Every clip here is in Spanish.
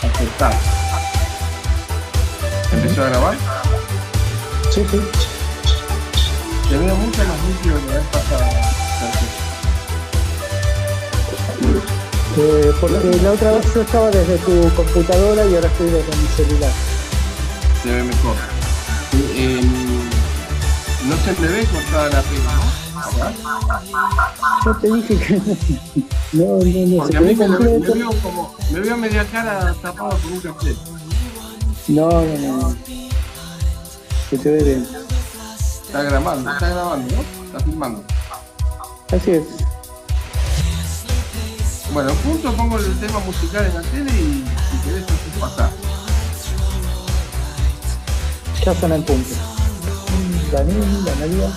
Aceptar. ¿Empezó a grabar? Sí, sí. Te veo mucho más nítido que la vez pasada, Sergio. Porque la otra vez yo estaba desde tu computadora y ahora estoy desde mi celular. Se ve mejor. No se me ve cortada la pega, ¿no? ¿Verdad? Yo te dije que no, Porque se a mí ve me completo. veo media cara tapado por un café. No. Se te ve bien. Está grabando, ¿no? Está filmando. Así es. Bueno, junto pongo el tema musical en la tele y si querés haces pasar. Ya son el punto. Daniel, Analia.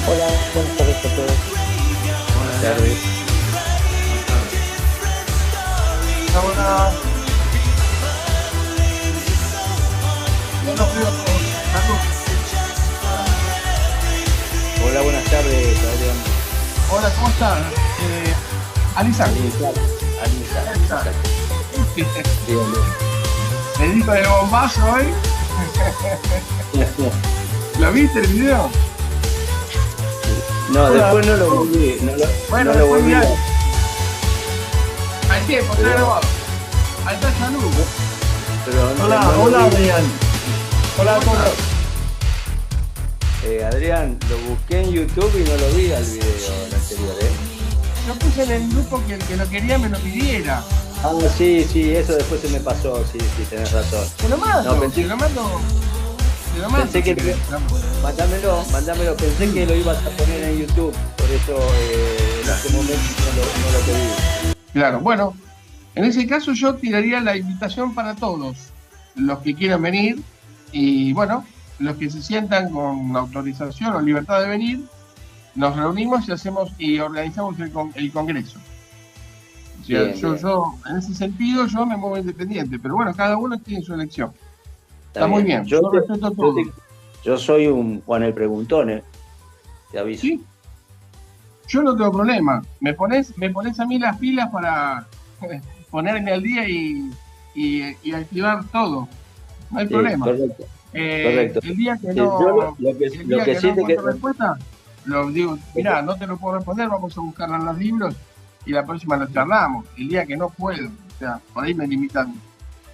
Hola, buenas tardes a todos. Buenas tardes. Ahora. No nos veo con salud. Hola, buenas tardes, Adrián. Hola, ¿cómo estás? Alisa. Alisa. Bien. El hijo del bombazo hoy. ¿Lo viste el video? No, Hola. después no lo volví. Bueno, no lo volví. mirá. Al tiempo, está grabado. Ahí está salud. Pero Hola, no lo hola, vi. Adrián. Hola a todos. Adrián, lo busqué en YouTube y no lo vi al video el anterior, Yo puse en el grupo que el que lo quería me lo pidiera. Ah, sí, eso después se me pasó, sí, tenés razón. Te lo mando, No, pensé- te lo mando. Pensé que mándamelo, pensé que lo ibas a poner en YouTube, por eso en este momento no lo pedí. Claro, bueno, en ese caso yo tiraría la invitación para todos los que quieran venir y bueno, los que se sientan con autorización o libertad de venir, nos reunimos y organizamos el congreso. O sea, Bien. yo, en ese sentido, yo me muevo independiente, pero bueno, cada uno tiene su elección. Está muy bien, yo respeto todo. Yo soy un Juan el Preguntón, te aviso. Sí, yo no tengo problema. Me pones a mí las pilas para ponerme al día y activar todo. No hay problema. Correcto. El día que Yo no encuentro respuesta, lo digo, mirá, no te lo puedo responder, vamos a buscarla en los libros y la próxima lo charlamos. El día que no puedo, o sea, por ahí me limitan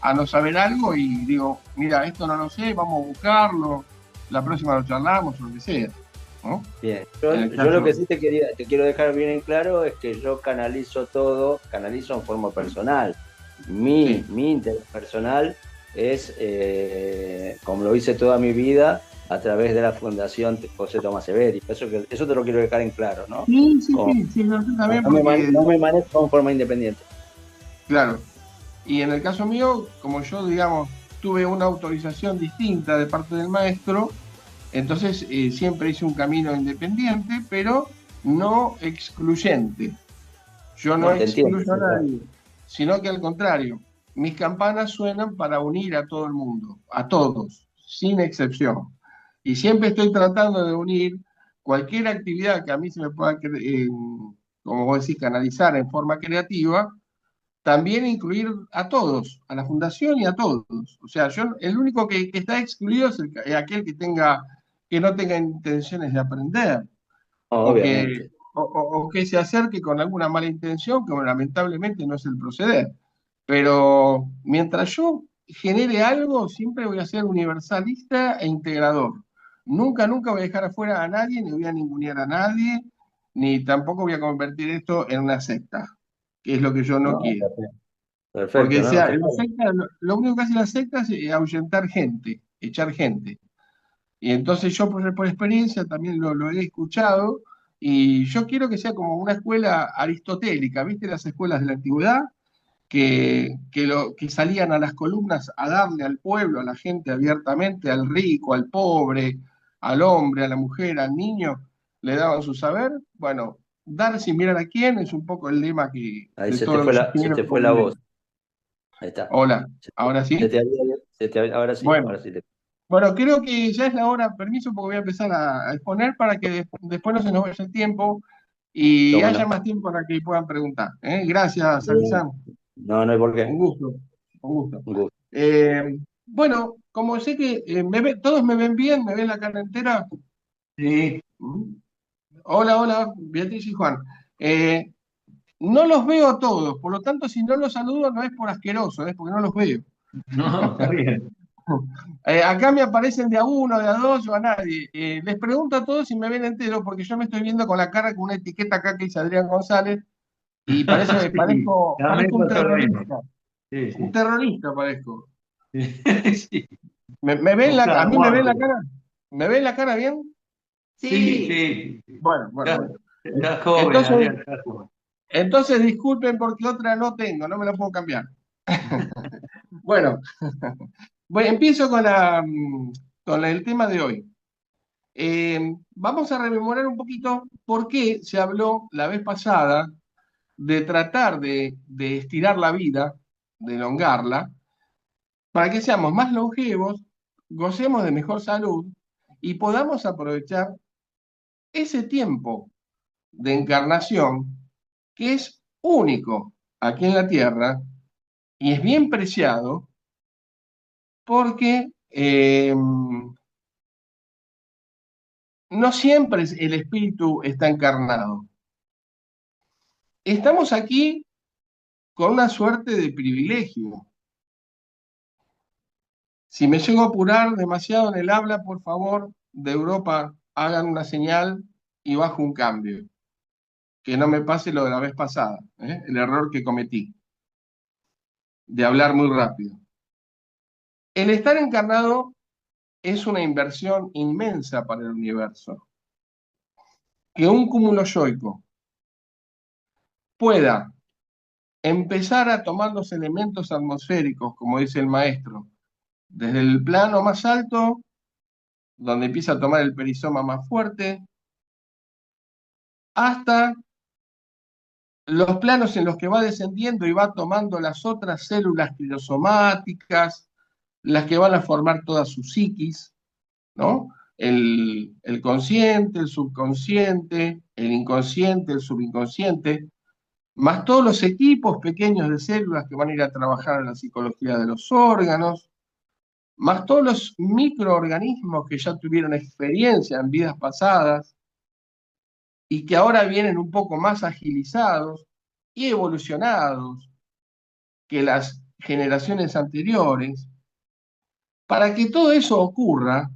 a no saber algo y digo, mira, esto no lo sé, vamos a buscarlo, la próxima lo charlamos o lo que sea, ¿no? Bien, yo lo que sí te quiero dejar bien en claro es que yo canalizo en forma personal. Mi interés personal es, como lo hice toda mi vida, a través de la Fundación José Tomás Severi. Eso te lo quiero dejar en claro, ¿no? Sí, yo también. No me manejo en forma independiente. Claro. Y en el caso mío, como yo, digamos, tuve una autorización distinta de parte del maestro, entonces siempre hice un camino independiente, pero no excluyente. Yo no excluyo a nadie, sino que al contrario, mis campanas suenan para unir a todo el mundo, a todos, sin excepción. Y siempre estoy tratando de unir cualquier actividad que a mí se me pueda, como vos decís, canalizar en forma creativa, también incluir a todos, a la fundación y a todos. O sea, el único que está excluido es aquel que no tenga intenciones de aprender, Obviamente. o que se acerque con alguna mala intención, que lamentablemente no es el proceder. Pero mientras yo genere algo, siempre voy a ser universalista e integrador. Nunca voy a dejar afuera a nadie, ni voy a ningunear a nadie, ni tampoco voy a convertir esto en una secta, que es lo que yo no quiero. Porque Perfecto, sea, la secta, lo único que hace la secta es ahuyentar gente, echar gente. Y entonces yo por experiencia también lo he escuchado, y yo quiero que sea como una escuela aristotélica, ¿viste? Las escuelas de la antigüedad, que salían a las columnas a darle al pueblo, a la gente abiertamente, al rico, al pobre, al hombre, a la mujer, al niño, le daban su saber. Bueno, dar sin mirar a quién es un poco el lema Ahí de se todos los te ingenieros fue la voz. conviven. Ahí está. Hola, ¿ahora sí? Ahora sí, Bueno, ahora sí. Bueno, creo que ya es la hora, permiso, porque voy a empezar a exponer para que después no se nos vaya el tiempo y ¿Cómo haya no? más tiempo para que puedan preguntar. ¿Eh? Gracias, Bien. Alisán. No, no hay por Un qué. gusto, un gusto. Un gusto. Bueno, como sé que todos me ven bien, me ven la cara entera. Sí, ¿Mm? Hola, hola, Beatriz y Juan. Eh, no los veo a todos, por lo tanto, si no los saludo no es por asqueroso, es porque no los veo. no, está bien. Acá me aparecen de a uno, de a dos, yo a nadie. Les pregunto a todos si me ven entero, porque yo me estoy viendo con la cara con una etiqueta acá que dice Adrián González y Sí, a mí me parezco un pasó lo mismo. terrorista. Sí, Un sí. terrorista parezco. Sí, ¿Me ven buscaba a mí me ven la muerte. cara? ¿Me ven la cara bien? Sí, sí. Bueno, bueno, Ya, bueno. está joven, Entonces, Adrián, está joven. entonces disculpen porque otra no tengo, no me la puedo cambiar. Bueno, empiezo con con el tema de hoy. Vamos a rememorar un poquito por qué se habló la vez pasada de tratar de estirar la vida, de elongarla, para que seamos más longevos, gocemos de mejor salud y podamos aprovechar ese tiempo de encarnación que es único aquí en la Tierra y es bien preciado porque no siempre el espíritu está encarnado. Estamos aquí con una suerte de privilegio. Si me llego a apurar demasiado en el habla, por favor, de Europa, hagan una señal y bajo un cambio. Que no me pase lo de la vez pasada, el error que cometí, de hablar muy rápido. El estar encarnado es una inversión inmensa para el universo. Que un cúmulo yoico pueda empezar a tomar los elementos atmosféricos, como dice el maestro, desde el plano más alto, donde empieza a tomar el perizoma más fuerte, hasta los planos en los que va descendiendo y va tomando las otras células crisosomáticas, las que van a formar toda su psiquis, ¿no? El consciente, el subconsciente, el inconsciente, el subinconsciente, más todos los equipos pequeños de células que van a ir a trabajar en la psicología de los órganos, más todos los microorganismos que ya tuvieron experiencia en vidas pasadas y que ahora vienen un poco más agilizados y evolucionados que las generaciones anteriores. Para que todo eso ocurra,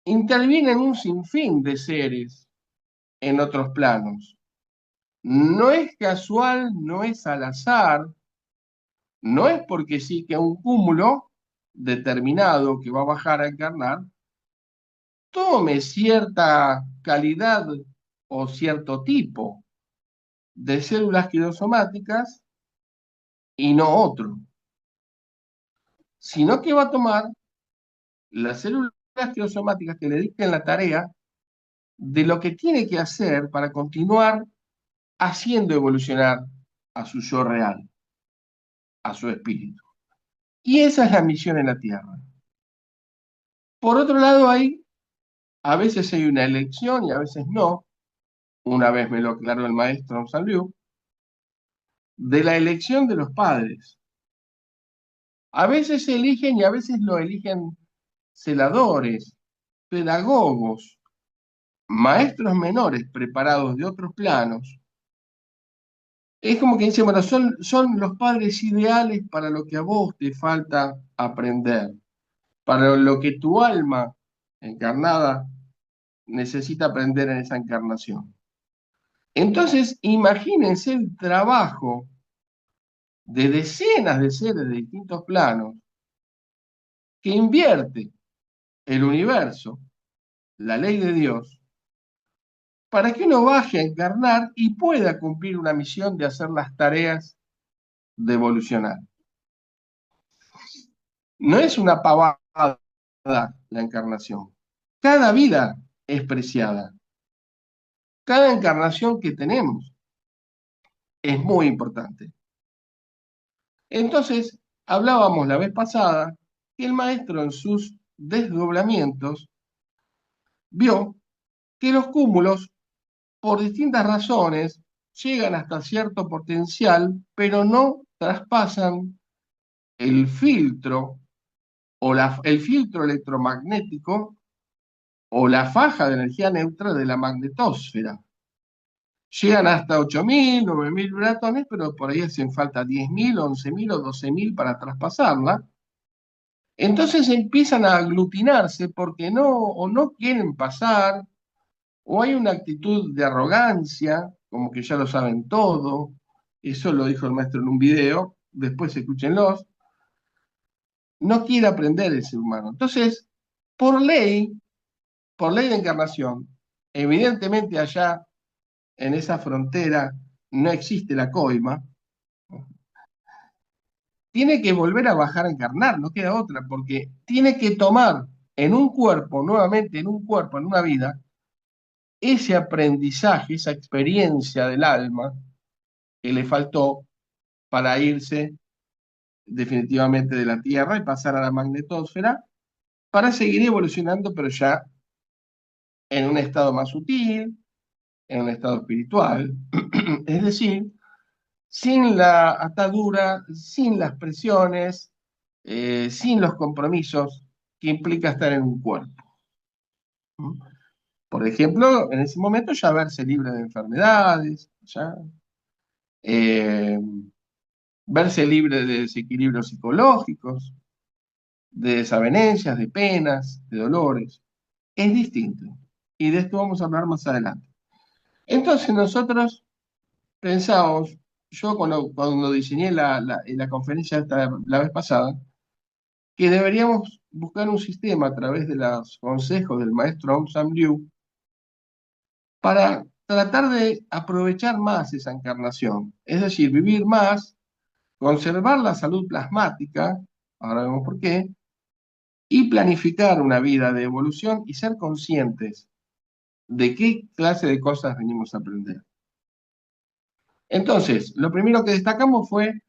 intervienen un sinfín de seres en otros planos. No es casual, no es al azar, no es porque sí que un cúmulo determinado que va a bajar a encarnar tome cierta calidad o cierto tipo de células quirosomáticas y no otro, sino que va a tomar las células quirosomáticas que le dicten la tarea de lo que tiene que hacer para continuar haciendo evolucionar a su yo real, a su espíritu. Y esa es la misión en la Tierra. Por otro lado, a veces hay una elección y a veces no. Una vez me lo aclaró el maestro San Liu, de la elección de los padres. A veces se eligen y a veces lo eligen celadores, pedagogos, maestros menores preparados de otros planos. Es como que dice, bueno, son los padres ideales para lo que a vos te falta aprender, para lo que tu alma encarnada necesita aprender en esa encarnación. Entonces, imagínense el trabajo de decenas de seres de distintos planos que invierte el universo, la ley de Dios, para que uno baje a encarnar y pueda cumplir una misión de hacer las tareas de evolucionar. No es una pavada la encarnación. Cada vida es preciada. Cada encarnación que tenemos es muy importante. Entonces, hablábamos la vez pasada que el maestro en sus desdoblamientos vio que los cúmulos, por distintas razones, llegan hasta cierto potencial, pero no traspasan el filtro el filtro electromagnético o la faja de energía neutra de la magnetosfera. Llegan hasta 8.000, 9.000 bratones, pero por ahí hacen falta 10.000, 11.000 o 12.000 para traspasarla. Entonces empiezan a aglutinarse porque no quieren pasar, o hay una actitud de arrogancia, como que ya lo saben todo. Eso lo dijo el maestro en un video, después escúchenlos. No quiere aprender el ser humano. Entonces, por ley, por ley de encarnación, evidentemente allá en esa frontera no existe la coima, tiene que volver a bajar a encarnar, no queda otra, porque tiene que tomar en un cuerpo, nuevamente en un cuerpo, en una vida, ese aprendizaje, esa experiencia del alma que le faltó para irse definitivamente de la Tierra y pasar a la magnetosfera, para seguir evolucionando, pero ya en un estado más sutil, en un estado espiritual, es decir, sin la atadura, sin las presiones, sin los compromisos que implica estar en un cuerpo. Por ejemplo, en ese momento ya verse libre de enfermedades, ya, eh, verse libre de desequilibrios psicológicos, de desavenencias, de penas, de dolores. Es distinto. Y de esto vamos a hablar más adelante. Entonces nosotros pensamos, yo cuando diseñé la conferencia la vez pasada, que deberíamos buscar un sistema a través de los consejos del maestro Aung San Liu para tratar de aprovechar más esa encarnación, es decir, vivir más, conservar la salud plasmática, ahora vemos por qué, y planificar una vida de evolución y ser conscientes de qué clase de cosas venimos a aprender. Entonces, lo primero que destacamos fue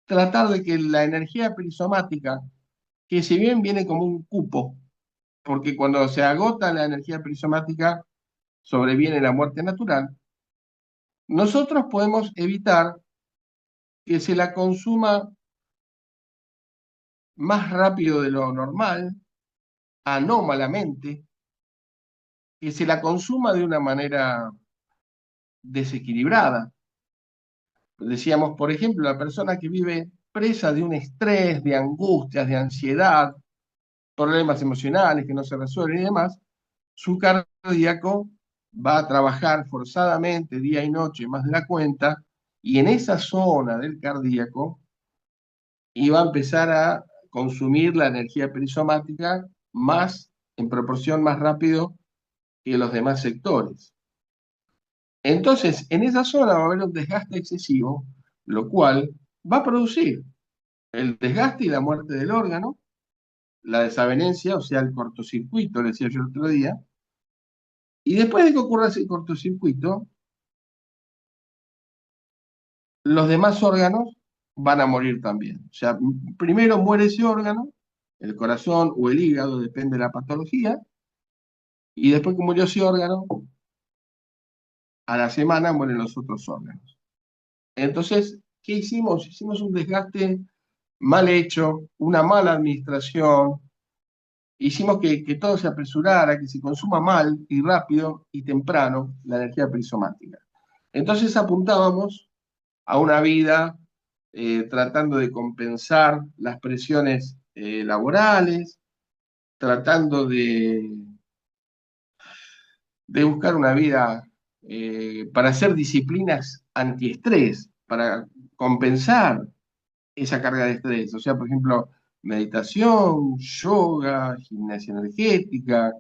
tratar de que la energía perisomática, que si bien viene como un cupo, porque cuando se agota la energía perisomática sobreviene la muerte natural, nosotros podemos evitar que se la consuma más rápido de lo normal, anómalamente, que se la consuma de una manera desequilibrada. Decíamos, por ejemplo, la persona que vive presa de un estrés, de angustias, de ansiedad, problemas emocionales que no se resuelven y demás, su cardíaco va a trabajar forzadamente día y noche más de la cuenta, y en esa zona del cardíaco iba a empezar a consumir la energía perisomática más, en proporción más rápido que los demás sectores. Entonces, en esa zona va a haber un desgaste excesivo, lo cual va a producir el desgaste y la muerte del órgano, la desavenencia, o sea, el cortocircuito, le decía yo el otro día, y después de que ocurra ese cortocircuito, los demás órganos van a morir también. O sea, primero muere ese órgano, el corazón o el hígado, depende de la patología, y después que murió ese órgano, a la semana mueren los otros órganos. Entonces, ¿qué hicimos? Hicimos un desgaste mal hecho, una mala administración, hicimos que todo se apresurara, que se consuma mal y rápido y temprano la energía perisomática. Entonces apuntábamos a una vida tratando de compensar las presiones laborales, tratando de buscar una vida para hacer disciplinas antiestrés, para compensar esa carga de estrés. O sea, por ejemplo, meditación, yoga, gimnasia energética,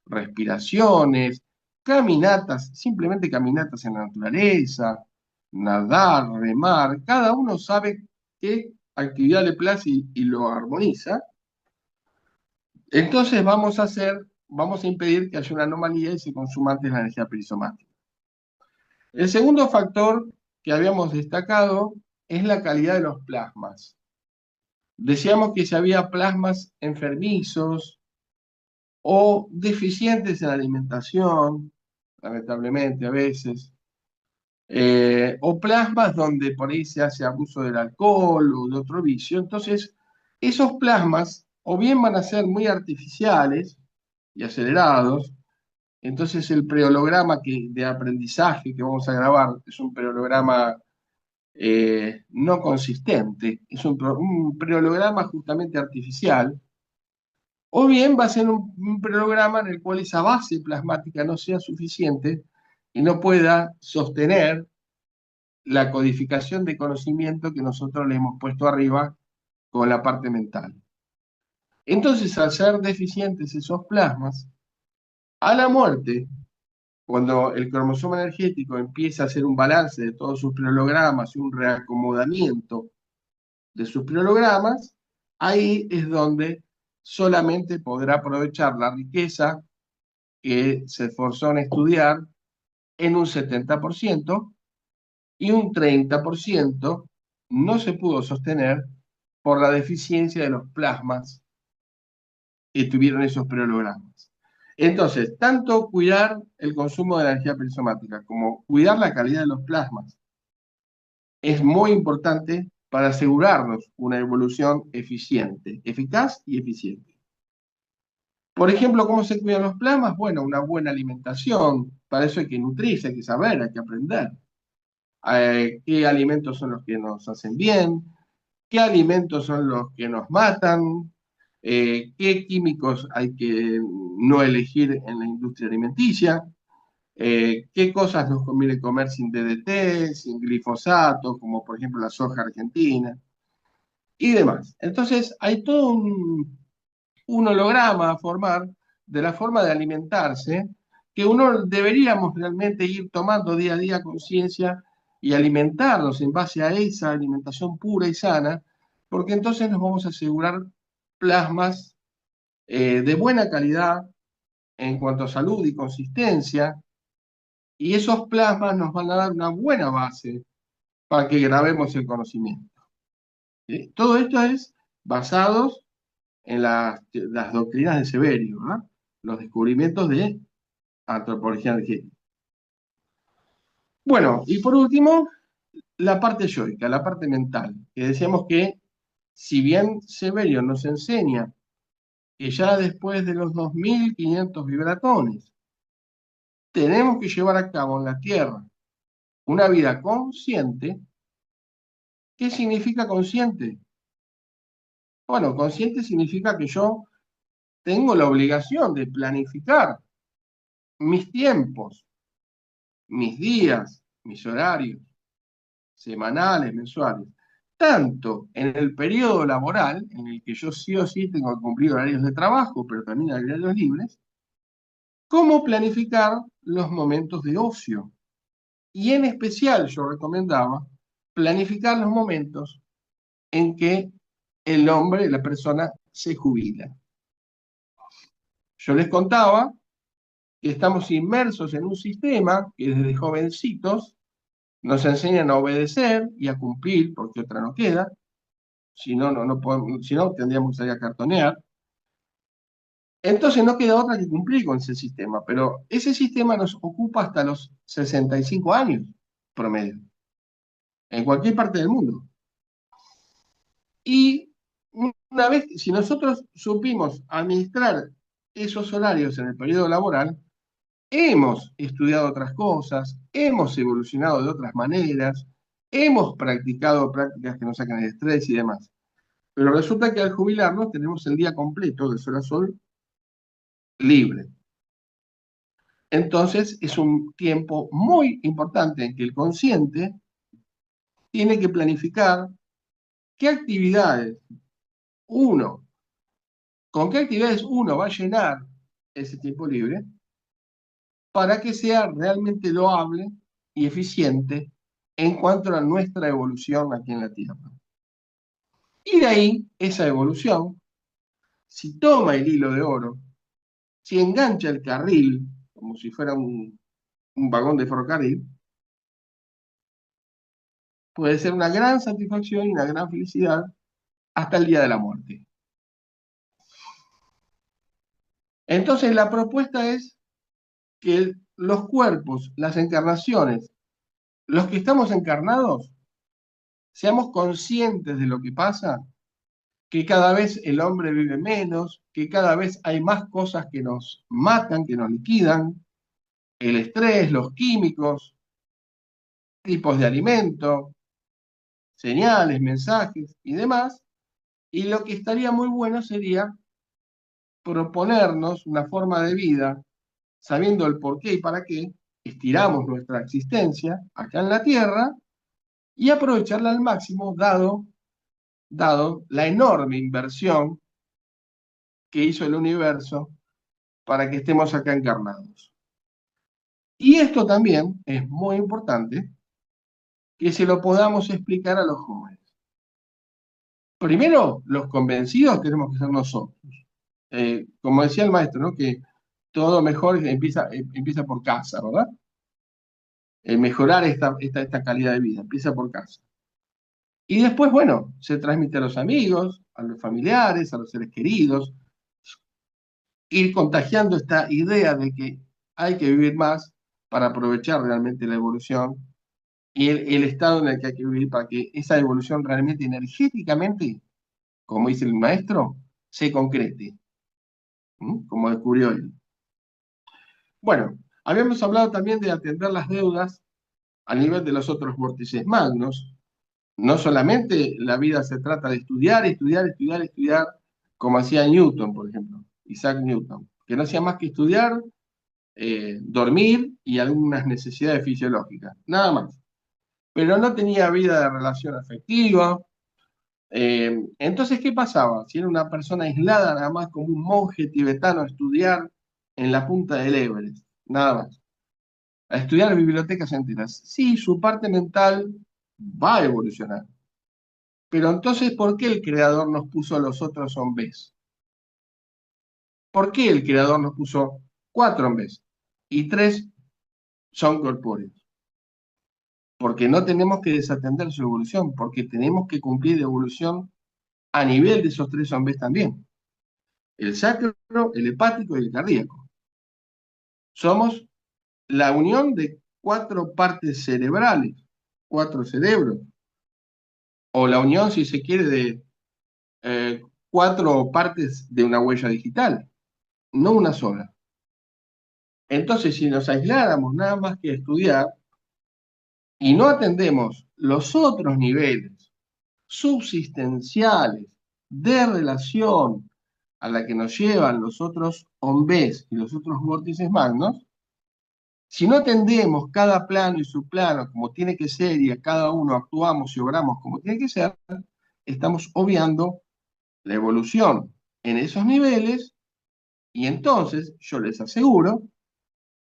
respiraciones, caminatas, simplemente caminatas en la naturaleza, nadar, remar. Cada uno sabe qué actividad le place y lo armoniza. Entonces vamos a impedir que haya una anomalía y se consuma antes la energía perisomática. El segundo factor que habíamos destacado es la calidad de los plasmas. Decíamos que si había plasmas enfermizos o deficientes en la alimentación, lamentablemente a veces, o plasmas donde por ahí se hace abuso del alcohol o de otro vicio. Entonces, esos plasmas o bien van a ser muy artificiales y acelerados. Entonces, el preholograma de aprendizaje que vamos a grabar es un preholograma no consistente, es un preholograma justamente artificial, o bien va a ser un preholograma en el cual esa base plasmática no sea suficiente y no pueda sostener la codificación de conocimiento que nosotros le hemos puesto arriba con la parte mental. Entonces, al ser deficientes esos plasmas, a la muerte, cuando el cromosoma energético empieza a hacer un balance de todos sus preologramas y un reacomodamiento de sus preologramas, ahí es donde solamente podrá aprovechar la riqueza que se esforzó en estudiar en un 70% y un 30% no se pudo sostener por la deficiencia de los plasmas que tuvieron esos preologramas. Entonces, tanto cuidar el consumo de la energía perisomática como cuidar la calidad de los plasmas es muy importante para asegurarnos una evolución eficiente, eficaz y eficiente. Por ejemplo, ¿cómo se cuidan los plasmas? Bueno, una buena alimentación, para eso hay que nutrirse, hay que saber, hay que aprender. ¿Qué alimentos son los que nos hacen bien? ¿Qué alimentos son los que nos matan? ¿Qué químicos hay que no elegir en la industria alimenticia? ¿Qué cosas nos conviene comer sin DDT, sin glifosato, como por ejemplo la soja argentina? Y demás. Entonces, hay todo un holograma a formar de la forma de alimentarse que uno deberíamos realmente ir tomando día a día conciencia y alimentarnos en base a esa alimentación pura y sana, porque entonces nos vamos a asegurar plasmas de buena calidad en cuanto a salud y consistencia, y esos plasmas nos van a dar una buena base para que grabemos el conocimiento. ¿Sí? Todo esto es basado en las doctrinas de Severio, ¿verdad? Los descubrimientos de antropología energética. Bueno, y por último, la parte yoica, la parte mental, que decíamos que si bien Severio nos enseña que ya después de los 2500 vibratones tenemos que llevar a cabo en la Tierra una vida consciente, ¿qué significa consciente? Bueno, consciente significa que yo tengo la obligación de planificar mis tiempos, mis días, mis horarios, semanales, mensuales, tanto en el periodo laboral, en el que yo sí o sí tengo que cumplir horarios de trabajo, pero también horarios libres, como planificar los momentos de ocio. Y en especial yo recomendaba planificar los momentos en que el hombre, la persona, se jubila. Yo les contaba que estamos inmersos en un sistema que desde jovencitos nos enseñan a obedecer y a cumplir, porque otra no queda, si no, no podemos, si no tendríamos que salir a cartonear. Entonces no queda otra que cumplir con ese sistema, pero ese sistema nos ocupa hasta los 65 años promedio, en cualquier parte del mundo. Y una vez, si nosotros supimos administrar esos horarios en el periodo laboral, hemos estudiado otras cosas, hemos evolucionado de otras maneras, hemos practicado prácticas que nos sacan el estrés y demás. Pero resulta que al jubilarnos tenemos el día completo de sol a sol libre. Entonces es un tiempo muy importante en que el consciente tiene que planificar qué actividades uno, con qué actividades uno va a llenar ese tiempo libre para que sea realmente loable y eficiente en cuanto a nuestra evolución aquí en la Tierra. Y de ahí, esa evolución, si toma el hilo de oro, si engancha el carril, como si fuera un vagón de ferrocarril, puede ser una gran satisfacción y una gran felicidad hasta el día de la muerte. Entonces la propuesta es que los cuerpos, las encarnaciones, los que estamos encarnados, seamos conscientes de lo que pasa, que cada vez el hombre vive menos, que cada vez hay más cosas que nos matan, que nos liquidan, el estrés, los químicos, tipos de alimento, señales, mensajes y demás. Y lo que estaría muy bueno sería proponernos una forma de vida, sabiendo el por qué y para qué, estiramos nuestra existencia acá en la Tierra y aprovecharla al máximo, dado la enorme inversión que hizo el universo para que estemos acá encarnados. Y esto también es muy importante que se lo podamos explicar a los jóvenes. Primero, los convencidos tenemos que ser nosotros. Como decía el maestro, ¿no? Que todo mejor empieza por casa, ¿verdad? Mejorar esta calidad de vida, empieza por casa. Y después, bueno, se transmite a los amigos, a los familiares, a los seres queridos, ir contagiando esta idea de que hay que vivir más para aprovechar realmente la evolución y el estado en el que hay que vivir para que esa evolución realmente energéticamente, como dice el maestro, se concrete, como descubrió él. Bueno, habíamos hablado también de atender las deudas a nivel de los otros vórtices magnos. No solamente la vida se trata de estudiar, estudiar, estudiar, estudiar, como hacía Newton, por ejemplo, Isaac Newton, que no hacía más que estudiar, dormir y algunas necesidades fisiológicas, nada más. Pero no tenía vida de relación afectiva. Entonces, ¿qué pasaba? Si era una persona aislada, nada más como un monje tibetano a estudiar en la punta del Everest, nada más. A estudiar bibliotecas enteras. Sí, su parte mental va a evolucionar. Pero entonces, ¿por qué el creador nos puso los otros hombres? ¿Por qué el creador nos puso 4 hombres y 3 son corpóreos? Porque no tenemos que desatender su evolución, porque tenemos que cumplir evolución a nivel de esos 3 hombres también. El sacro, el hepático y el cardíaco. Somos la unión de 4 partes cerebrales, 4 cerebros, o la unión, si se quiere, de 4 partes de una huella digital, no una sola. Entonces, si nos aisláramos nada más que a estudiar y no atendemos los otros niveles subsistenciales de relación a la que nos llevan los otros ombés y los otros vórtices magnos, si no atendemos cada plano y subplano como tiene que ser y a cada uno actuamos y obramos como tiene que ser, estamos obviando la evolución en esos niveles y entonces yo les aseguro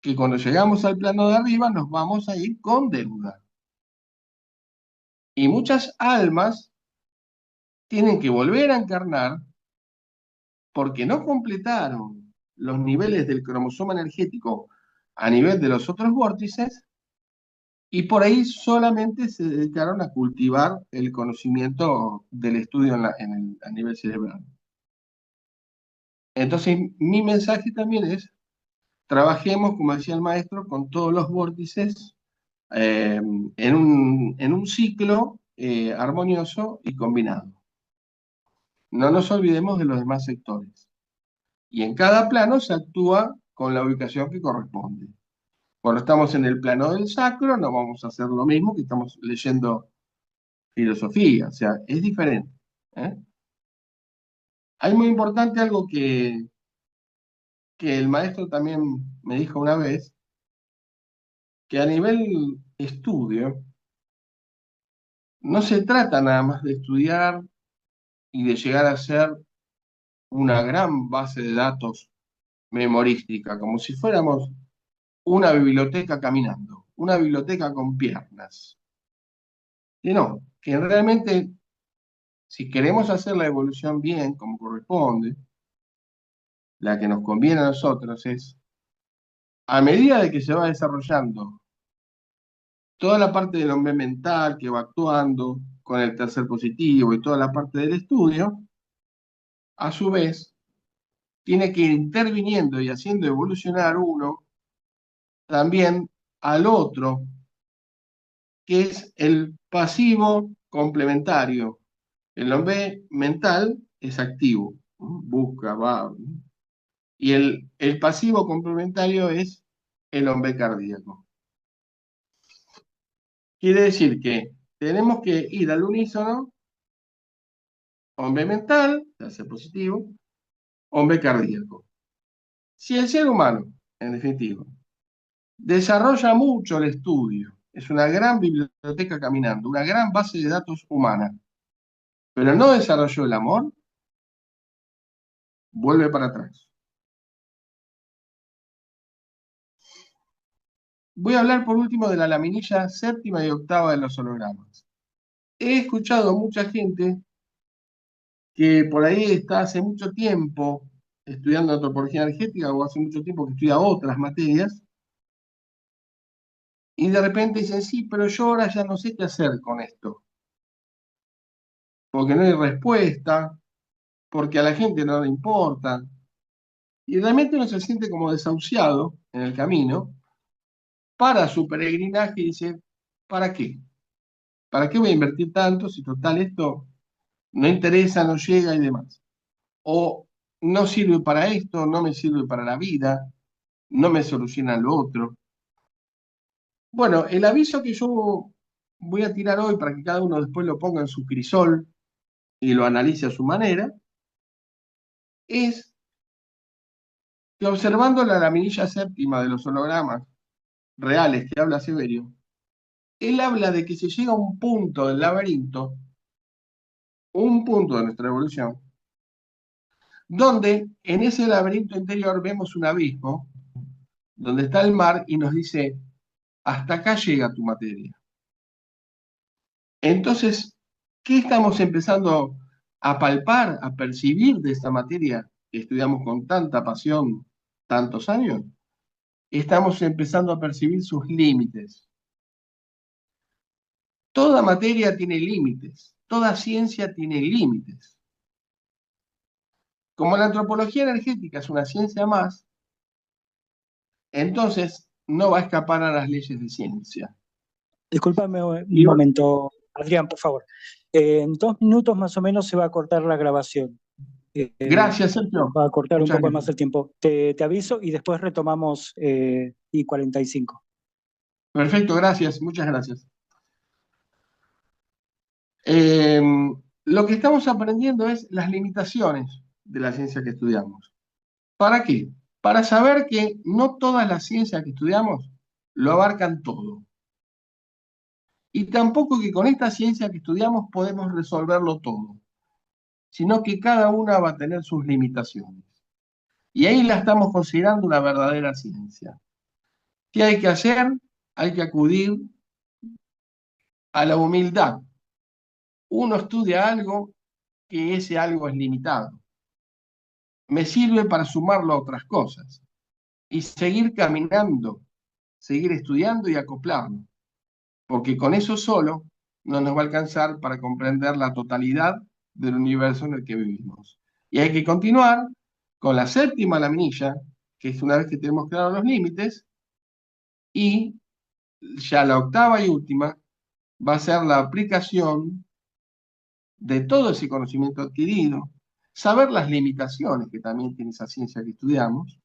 que cuando llegamos al plano de arriba nos vamos a ir con deuda. Y muchas almas tienen que volver a encarnar porque no completaron los niveles del cromosoma energético a nivel de los otros vórtices y por ahí solamente se dedicaron a cultivar el conocimiento del estudio a nivel cerebral. Entonces, mi mensaje también es, trabajemos, como decía el maestro, con todos los vórtices en un ciclo armonioso y combinado. No nos olvidemos de los demás sectores. Y en cada plano se actúa con la ubicación que corresponde. Cuando estamos en el plano del sacro, no vamos a hacer lo mismo que estamos leyendo filosofía, o sea, es diferente. ¿eh? Hay muy importante algo que el maestro también me dijo una vez, que a nivel estudio, no se trata nada más de estudiar y de llegar a ser una gran base de datos memorística, como si fuéramos una biblioteca caminando, una biblioteca con piernas. Y no, que realmente, si queremos hacer la evolución bien, como corresponde, la que nos conviene a nosotros es, a medida de que se va desarrollando toda la parte del hombre mental que va actuando, con el tercer positivo y toda la parte del estudio, a su vez, tiene que ir interviniendo y haciendo evolucionar uno también al otro, que es el pasivo complementario. El hombre mental es activo, busca, va. Y el pasivo complementario es el hombre cardíaco. Quiere decir que tenemos que ir al unísono, hombre mental, tercer positivo, hombre cardíaco. Si el ser humano, en definitiva, desarrolla mucho el estudio, es una gran biblioteca caminando, una gran base de datos humana, pero no desarrolló el amor, vuelve para atrás. Voy a hablar por último de la laminilla séptima y octava de los hologramas. He escuchado mucha gente que por ahí está hace mucho tiempo estudiando antropología energética o hace mucho tiempo que estudia otras materias y de repente dicen, sí, pero yo ahora ya no sé qué hacer con esto, porque no hay respuesta, porque a la gente no le importa. Y realmente uno se siente como desahuciado en el camino para su peregrinaje y dice, ¿para qué? ¿Para qué voy a invertir tanto si total esto no interesa, no llega y demás? O no sirve para esto, no me sirve para la vida, no me soluciona lo otro. Bueno, el aviso que yo voy a tirar hoy para que cada uno después lo ponga en su crisol y lo analice a su manera, es que observando la laminilla séptima de los hologramas reales que habla Severio, él habla de que se llega a un punto del laberinto, un punto de nuestra evolución, donde en ese laberinto interior vemos un abismo, donde está el mar y nos dice, hasta acá llega tu materia. Entonces, ¿qué estamos empezando a palpar, a percibir de esta materia que estudiamos con tanta pasión tantos años? Estamos empezando a percibir sus límites. Toda materia tiene límites, toda ciencia tiene límites. Como la antropología energética es una ciencia más, entonces no va a escapar a las leyes de ciencia. Discúlpame un Y momento, Adrián, por favor. En 2 minutos más o menos se va a cortar la grabación. gracias, Sergio. Va a cortar Muchas un poco gracias. más el tiempo. Te aviso y después retomamos y 45. Perfecto, gracias, muchas gracias. Lo que estamos aprendiendo es las limitaciones de la ciencia que estudiamos. ¿Para qué? Para saber que no todas las ciencias que estudiamos lo abarcan todo. Y tampoco que con esta ciencia que estudiamos podemos resolverlo todo, sino que cada una va a tener sus limitaciones. Y ahí la estamos considerando una verdadera ciencia. ¿Qué hay que hacer? Hay que acudir a la humildad. Uno estudia algo que ese algo es limitado. Me sirve para sumarlo a otras cosas y seguir caminando, seguir estudiando y acoplarlo, porque con eso solo no nos va a alcanzar para comprender la totalidad del universo en el que vivimos. Y hay que continuar con la séptima laminilla, que es una vez que tenemos claros los límites, y ya la octava y última va a ser la aplicación de todo ese conocimiento adquirido, saber las limitaciones que también tiene esa ciencia que estudiamos,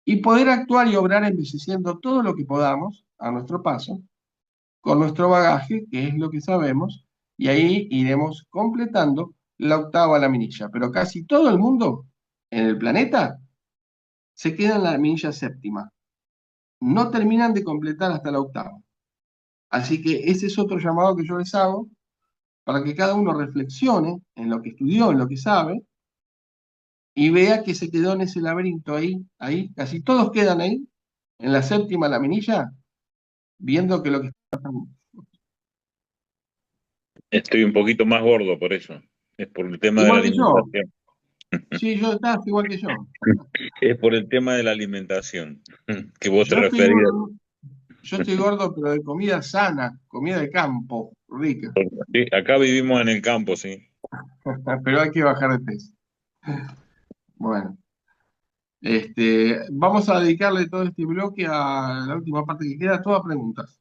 y poder actuar y obrar embelleciendo todo lo que podamos a nuestro paso, con nuestro bagaje, que es lo que sabemos, y ahí iremos completando la octava laminilla. Pero casi todo el mundo en el planeta se queda en la laminilla séptima. No terminan de completar hasta la octava. Así que ese es otro llamado que yo les hago para que cada uno reflexione en lo que estudió, en lo que sabe, y vea que se quedó en ese laberinto ahí, casi todos quedan ahí, en la séptima laminilla, viendo que lo que está pasando. Estoy un poquito más gordo por eso. Es por el tema de la Igual que yo. alimentación. Sí, yo estás igual que yo. Es por el tema de la alimentación que vos te Yo estoy referías. gordo, yo estoy gordo, pero de comida sana, comida de campo. rica. Sí, acá vivimos en el campo, sí. Pero hay que bajar de peso. Bueno, vamos a dedicarle todo este bloque a la última parte que queda, todas preguntas.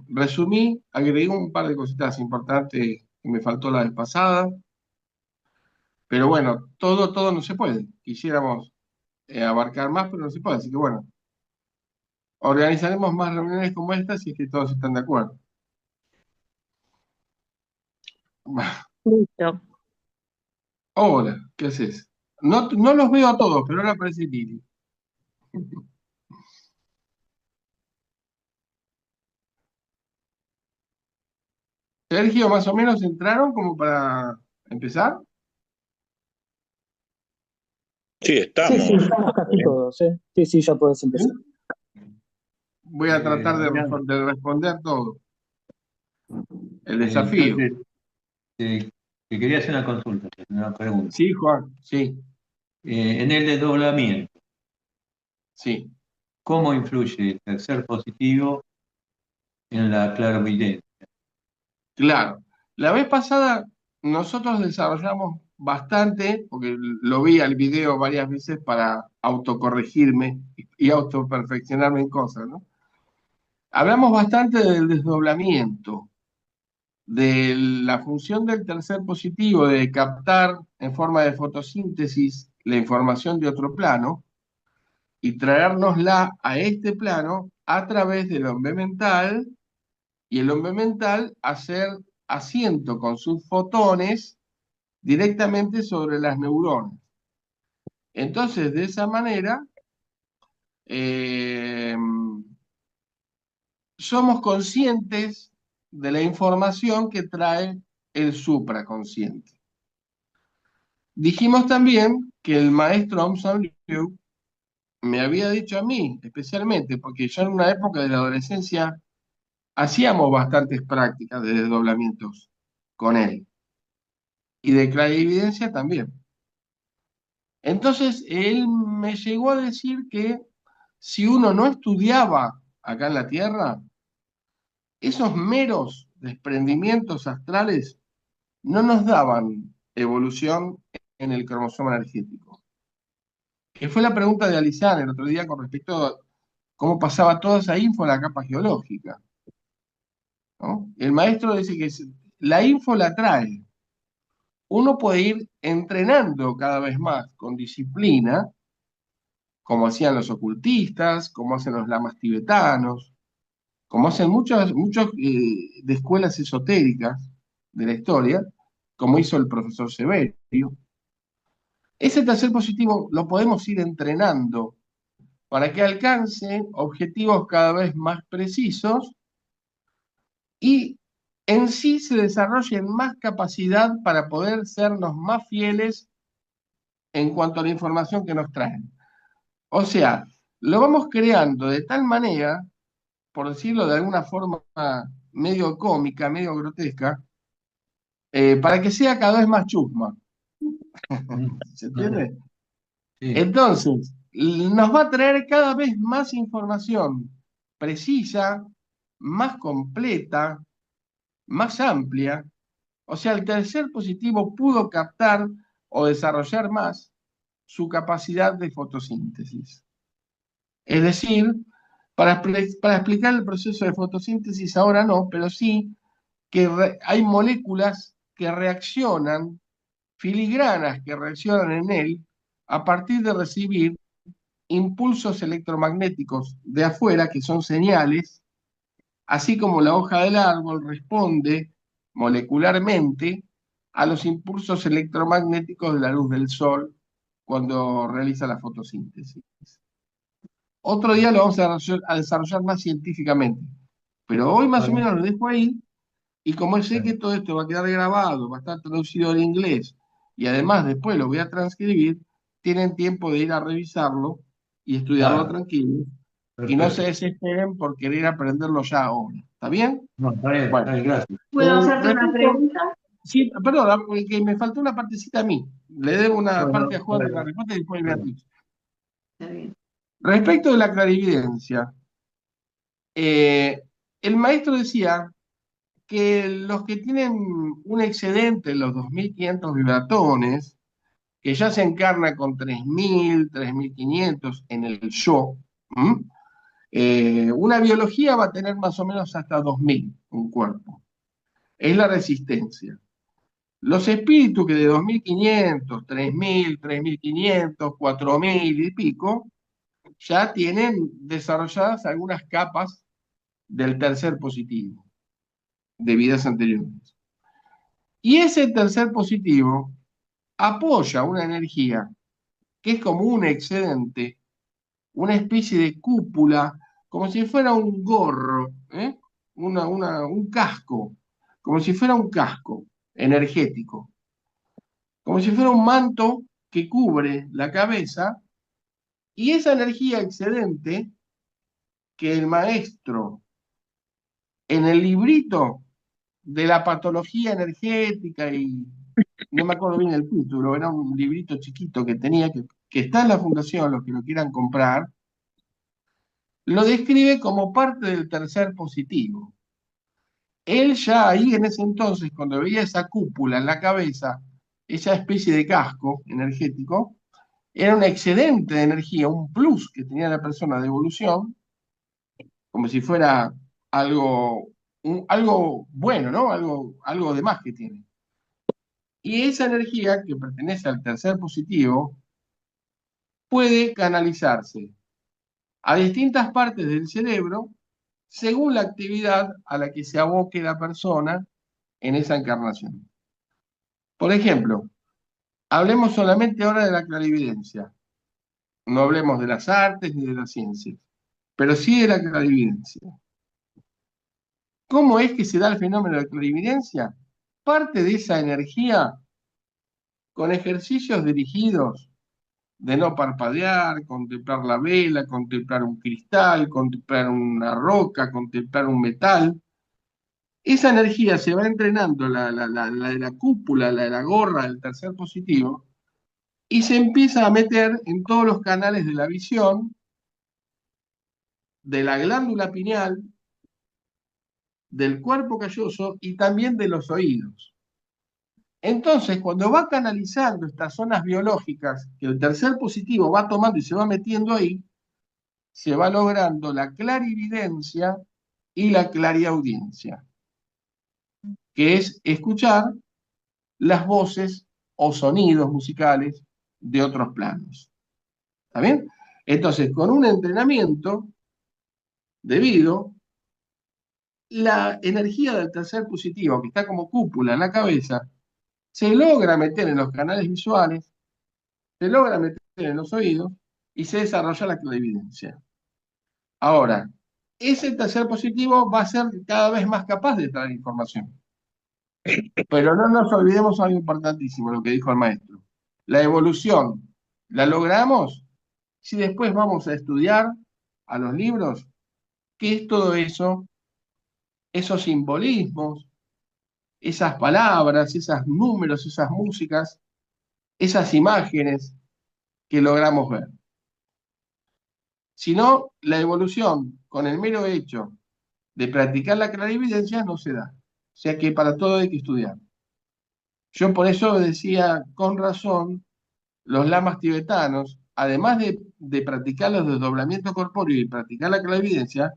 Resumí, agregué un par de cositas importantes que me faltó la vez pasada, pero bueno, todo no se puede. Quisiéramos abarcar más, pero no se puede. Así que bueno, organizaremos más reuniones como esta si es que todos están de acuerdo. Listo. Hola, ¿qué haces? No los veo a todos, pero ahora aparece Lili. Sergio, más o menos entraron como para empezar. Sí, Sí, estamos. sí, estamos casi todos, ¿eh? Sí, sí, ya puedes empezar. Voy a tratar de Mirá, responder todo. El desafío. entonces, te quería hacer una consulta, una pregunta. Sí, Juan, sí, En el desdoblamiento, sí. ¿cómo influye el tercer positivo en la clarividencia? Claro. La vez pasada nosotros desarrollamos bastante, porque lo vi al video varias veces para autocorregirme y autoperfeccionarme en cosas, ¿no? Hablamos bastante del desdoblamiento, de la función del tercer positivo de captar en forma de fotosíntesis la información de otro plano y traérnosla a este plano a través del hombre mental, y el hombre mental hacer asiento con sus fotones directamente sobre las neuronas. Entonces, de esa manera, eh, somos conscientes de la información que trae el supraconsciente. Dijimos también que el maestro Aung San Liu me había dicho a mí, especialmente, porque yo en una época de la adolescencia hacíamos bastantes prácticas de desdoblamientos con él y de clarividencia también. Entonces, él me llegó a decir que si uno no estudiaba acá en la Tierra, esos meros desprendimientos astrales no nos daban evolución en el cromosoma energético. Que fue la pregunta de Alizán el otro día con respecto a cómo pasaba toda esa info en la capa geológica, ¿no? El maestro dice que la info la trae. Uno puede ir entrenando cada vez más con disciplina, como hacían los ocultistas, como hacen los lamas tibetanos, como hacen muchos de escuelas esotéricas de la historia, como hizo el profesor Severio. Ese tercer positivo lo podemos ir entrenando para que alcance objetivos cada vez más precisos y en sí se desarrollen más capacidad para poder sernos más fieles en cuanto a la información que nos traen. O sea, lo vamos creando de tal manera, por decirlo de alguna forma medio cómica, medio grotesca, para que sea cada vez más chusma. ¿Se entiende? Sí. Entonces, nos va a traer cada vez más información precisa, más completa, más amplia. O sea, el tercer positivo pudo captar o desarrollar más su capacidad de fotosíntesis. Es decir, para explicar el proceso de fotosíntesis ahora no, pero sí que hay moléculas que reaccionan, filigranas que reaccionan en él a partir de recibir impulsos electromagnéticos de afuera, que son señales, así como la hoja del árbol responde molecularmente a los impulsos electromagnéticos de la luz del sol cuando realiza la fotosíntesis. Otro día lo vamos a desarrollar más científicamente, pero hoy más o menos lo dejo ahí, y como sé que todo esto va a quedar grabado, va a estar traducido al inglés, y además después lo voy a transcribir, tienen tiempo de ir a revisarlo y estudiarlo Claro, tranquilo, y no se perfecto. desesperen por querer aprenderlo ya ahora. ¿Está bien? No, Bueno, está bien, gracias. ¿Puedo hacerte una respecto, pregunta? sí, perdón, porque me faltó una partecita a mí. Le debo una parte a Juan de la Bueno, respuesta y después Beatriz. Está bien. Respecto de la clarividencia, el maestro decía que los que tienen un excedente en los 2500 vibratones, que ya se encarna con 3000, 3500 en el yo, ¿m? Una biología va a tener más o menos hasta 2000 un cuerpo. Es la resistencia. Los espíritus que de 2500, 3000, 3500, 4000 y pico, ya tienen desarrolladas algunas capas del tercer positivo de vidas anteriores. Y ese tercer positivo apoya una energía que es como un excedente, una especie de cúpula, como si fuera un gorro, ¿eh? Un casco, como si fuera un casco energético, como si fuera un manto que cubre la cabeza, y esa energía excedente que el maestro en el librito de la patología energética, y no me acuerdo bien el título, era un librito chiquito que tenía, que está en la fundación, los que lo quieran comprar, lo describe como parte del tercer positivo. Él ya ahí en ese entonces, cuando veía esa cúpula en la cabeza, esa especie de casco energético, era un excedente de energía, un plus que tenía la persona de evolución, como si fuera algo, algo bueno, ¿no? Algo de más que tiene. Y esa energía que pertenece al tercer positivo puede canalizarse a distintas partes del cerebro según la actividad a la que se aboque la persona en esa encarnación. Por ejemplo, hablemos solamente ahora de la clarividencia. No hablemos de las artes ni de las ciencias, pero sí de la clarividencia. ¿Cómo es que se da el fenómeno de la clarividencia? Parte de esa energía con ejercicios dirigidos de no parpadear, contemplar la vela, contemplar un cristal, contemplar una roca, contemplar un metal. Esa energía se va entrenando, la de la cúpula, la de la gorra del tercer positivo, y se empieza a meter en todos los canales de la visión, de la glándula pineal, del cuerpo calloso y también de los oídos. Entonces, cuando va canalizando estas zonas biológicas que el tercer positivo va tomando y se va metiendo ahí, se va logrando la clarividencia y la clariaudiencia, que es escuchar las voces o sonidos musicales de otros planos. ¿Está bien? Entonces, con un entrenamiento debido, la energía del tercer positivo, que está como cúpula en la cabeza, se logra meter en los canales visuales, se logra meter en los oídos y se desarrolla la clarividencia. Ahora, ese tercer positivo va a ser cada vez más capaz de traer información. Pero no nos olvidemos algo importantísimo, lo que dijo el maestro. La evolución, ¿la logramos? Si después vamos a estudiar a los libros, ¿qué es todo eso? Esos simbolismos, esas palabras, esos números, esas músicas, esas imágenes que logramos ver. Si no, la evolución, con el mero hecho de practicar la clarividencia, no se da. O sea que para todo hay que estudiar. Yo por eso decía, con razón, los lamas tibetanos, además de practicar los desdoblamientos corpóreos y practicar la clarividencia,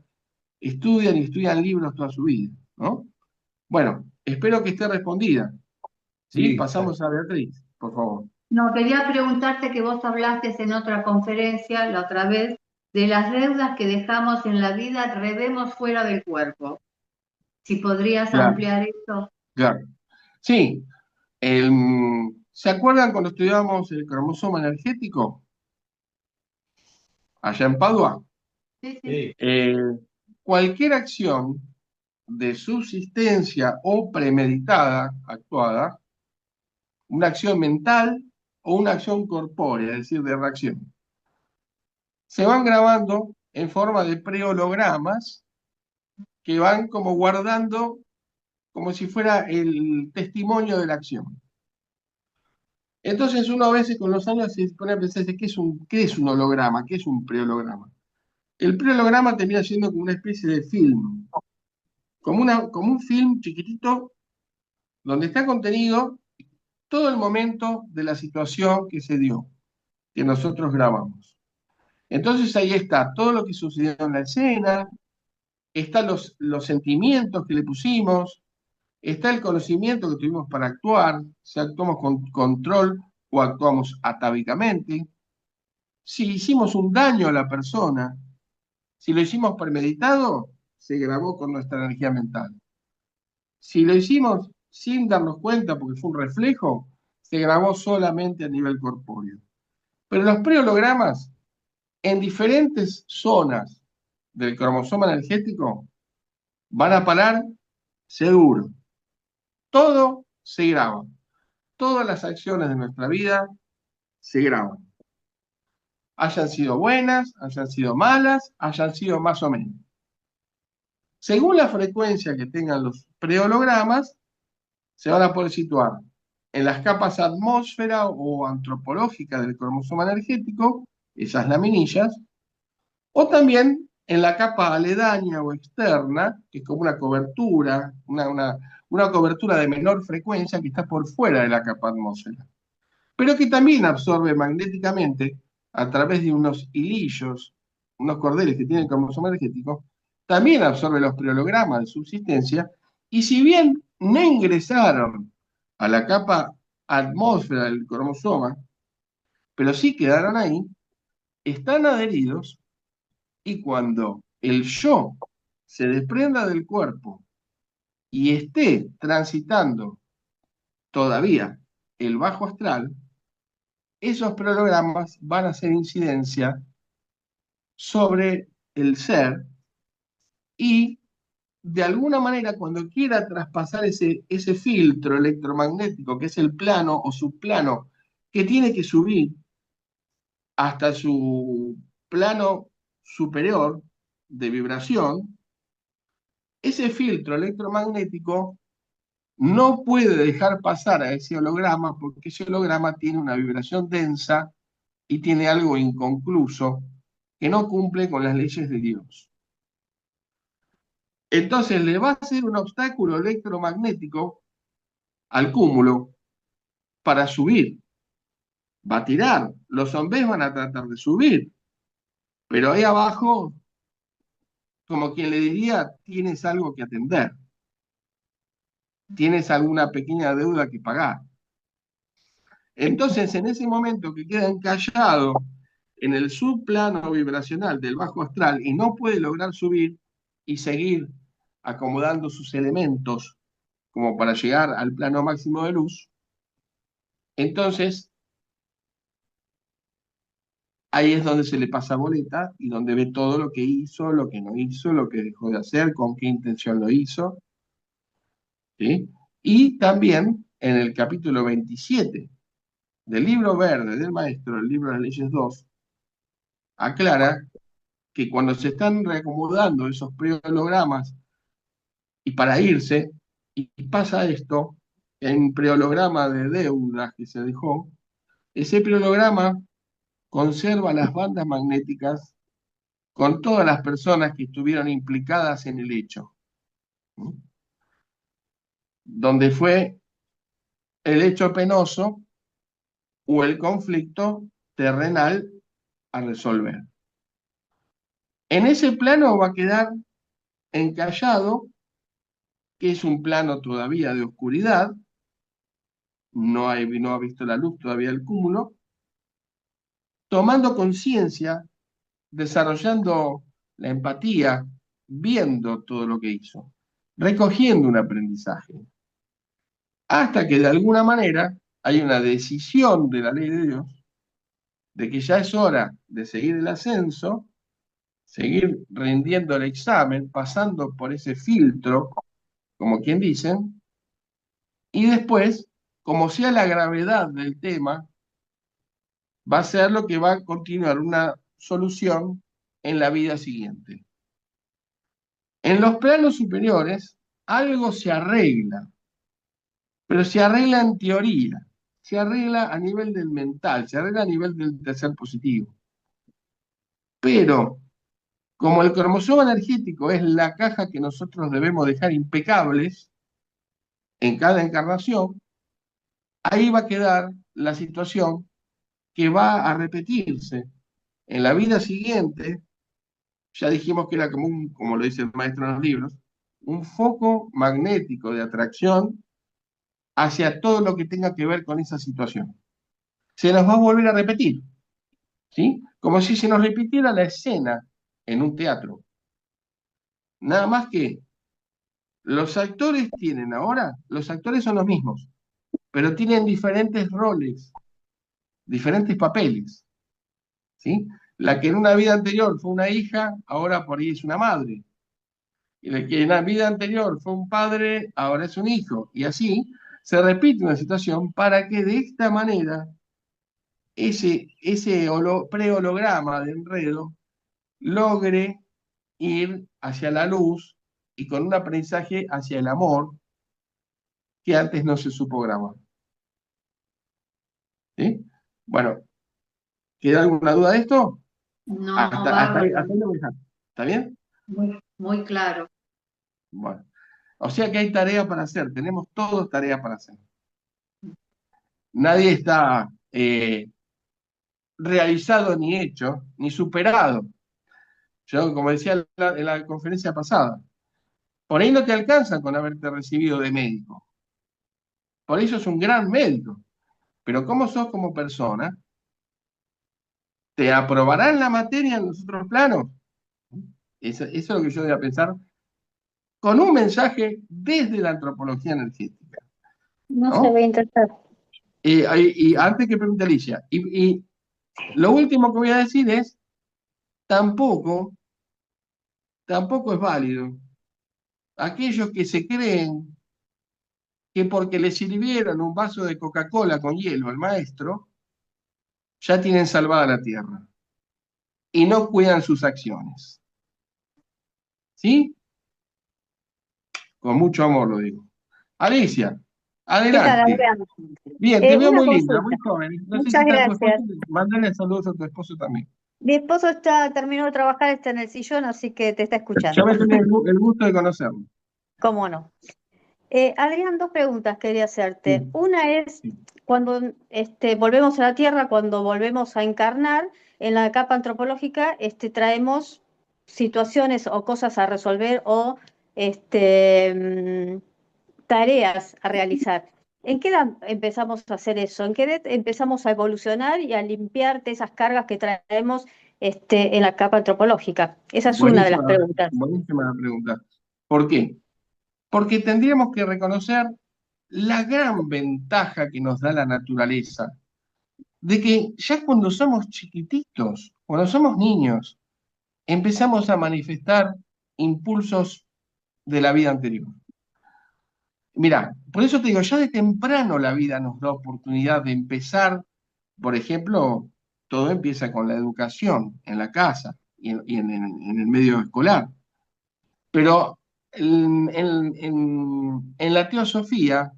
estudian y estudian libros toda su vida, ¿no? Bueno, espero que esté respondida. ¿Sí? Sí, Pasamos a Beatriz, por favor. No, quería preguntarte que vos hablaste en otra conferencia, la otra vez, de las deudas que dejamos en la vida, revemos fuera del cuerpo. Si podrías Claro, ampliar eso. claro. Sí, ¿se acuerdan cuando estudiábamos el cromosoma energético? Allá en Padua. Sí, sí. sí, Eh, Cualquier acción de subsistencia o premeditada, actuada, una acción mental o una acción corpórea, es decir, de reacción, se van grabando en forma de prehologramas que van como guardando como si fuera el testimonio de la acción. Entonces uno a veces con los años se pone a pensar, ¿qué es un holograma? ¿Qué es un preholograma? El preholograma termina siendo como una especie de film como un film chiquitito donde está contenido todo el momento de la situación que se dio, que nosotros grabamos. Entonces ahí está todo lo que sucedió en la escena, están los sentimientos que le pusimos, está el conocimiento que tuvimos para actuar, si actuamos con control o actuamos atávicamente, si hicimos un daño a la persona, si lo hicimos premeditado, se grabó con nuestra energía mental. Si lo hicimos sin darnos cuenta porque fue un reflejo, se grabó solamente a nivel corpóreo. Pero los prehologramas, en diferentes zonas del cromosoma energético, van a parar seguro. Todo se graba. Todas las acciones de nuestra vida se graban. Hayan sido buenas, hayan sido malas, hayan sido más o menos. Según la frecuencia que tengan los prehologramas, se van a poder situar en las capas atmósfera o antropológica del cromosoma energético, esas laminillas, o también en la capa aledaña o externa, que es como una cobertura, una cobertura de menor frecuencia que está por fuera de la capa atmósfera, pero que también absorbe magnéticamente a través de unos hilillos, unos cordeles que tiene el cromosoma energético, también absorbe los prehologramas de subsistencia, y si bien no ingresaron a la capa atmósfera del cromosoma, pero sí quedaron ahí, están adheridos, y cuando el yo se desprenda del cuerpo y esté transitando todavía el bajo astral, esos prehologramas van a hacer incidencia sobre el ser y de alguna manera cuando quiera traspasar ese filtro electromagnético que es el plano o subplano que tiene que subir hasta su plano superior de vibración, ese filtro electromagnético no puede dejar pasar a ese holograma porque ese holograma tiene una vibración densa y tiene algo inconcluso que no cumple con las leyes de Dios. Entonces le va a ser un obstáculo electromagnético al cúmulo para subir. Va a tirar, los zombies van a tratar de subir, pero ahí abajo, como quien le diría, tienes algo que atender, tienes alguna pequeña deuda que pagar. Entonces, en ese momento que queda encallado en el subplano vibracional del bajo astral y no puede lograr subir y seguir acomodando sus elementos como para llegar al plano máximo de luz, entonces ahí es donde se le pasa boleta y donde ve todo lo que hizo, lo que no hizo, lo que dejó de hacer, con qué intención lo hizo, ¿sí? Y también en el capítulo 27 del libro verde del maestro, el libro de las leyes 2, aclara que cuando se están reacomodando esos prehologramas y para irse, y pasa esto, en un preholograma de deudas que se dejó, ese preholograma conserva las bandas magnéticas con todas las personas que estuvieron implicadas en el hecho, ¿sí? Donde fue el hecho penoso o el conflicto terrenal a resolver. En ese plano va a quedar encallado, que es un plano todavía de oscuridad, no ha visto la luz todavía el cúmulo, tomando conciencia, desarrollando la empatía, viendo todo lo que hizo, recogiendo un aprendizaje, hasta que de alguna manera hay una decisión de la ley de Dios de que ya es hora de seguir el ascenso, seguir rindiendo el examen, pasando por ese filtro, como quien dicen, y después, como sea la gravedad del tema, va a ser lo que va a continuar una solución en la vida siguiente. En los planos superiores, algo se arregla, pero se arregla en teoría, se arregla a nivel del mental, se arregla a nivel del tercer positivo. Pero Como el cromosoma energético es la caja que nosotros debemos dejar impecables en cada encarnación, ahí va a quedar la situación que va a repetirse en la vida siguiente. Ya dijimos que era como como lo dice el maestro en los libros, un foco magnético de atracción hacia todo lo que tenga que ver con esa situación. Se nos va a volver a repetir, ¿sí? Como si se nos repitiera la escena en un teatro. Nada más que los actores tienen ahora, los actores son los mismos, pero tienen diferentes roles, diferentes papeles, ¿sí? La que en una vida anterior fue una hija, ahora por ahí es una madre. Y la que en la vida anterior fue un padre, ahora es un hijo. Y así se repite una situación para que de esta manera ese preholograma de enredo logre ir hacia la luz y con un aprendizaje hacia el amor que antes no se supo grabar. ¿Sí? Bueno, ¿queda alguna duda de esto? No, Hasta bárbaro, ahí lo voy a dejar. ¿Está bien? muy claro. Bueno. O sea que hay tarea para hacer, tenemos todos tareas para hacer. Nadie está realizado ni hecho, ni superado. Yo, como decía en la conferencia pasada, por ahí no te alcanza con haberte recibido de médico. Por eso es un gran médico. Pero ¿cómo sos como persona? ¿Te aprobarán la materia en los otros planos? Eso es lo que yo voy a pensar con un mensaje desde la antropología energética. No se ¿No? va a intentar. Y antes que pregunte Alicia, y lo último que voy a decir es, tampoco es válido aquellos que se creen que porque le sirvieron un vaso de Coca-Cola con hielo al maestro, ya tienen salvada la tierra y no cuidan sus acciones. ¿Sí? Con mucho amor lo digo. Alicia, ¿Qué tal, adelante. Adrián? Bien, te veo Una muy linda, muy consulta. joven. No sé si Muchas está tu esposo, gracias. mándale saludos a tu esposo también. Mi esposo terminó de trabajar, está en el sillón, así que te está Ya escuchando. me tenés el gusto de conocerlo. ¿Cómo no? Adrián, dos preguntas quería hacerte. Sí, Una es, sí. cuando volvemos a la Tierra, cuando volvemos a encarnar, en la capa antropológica traemos situaciones o cosas a resolver o tareas a realizar. ¿En qué edad empezamos a hacer eso? ¿En qué edad empezamos a evolucionar y a limpiar de esas cargas que traemos en la capa antropológica? Esa es una de las preguntas. Buenísima la pregunta. ¿Por qué? Porque tendríamos que reconocer la gran ventaja que nos da la naturaleza, de que ya cuando somos chiquititos, cuando somos niños, empezamos a manifestar impulsos de la vida anterior. Mira, por eso te digo, ya de temprano la vida nos da oportunidad de empezar, por ejemplo, todo empieza con la educación en la casa y en el medio escolar. Pero en la teosofía,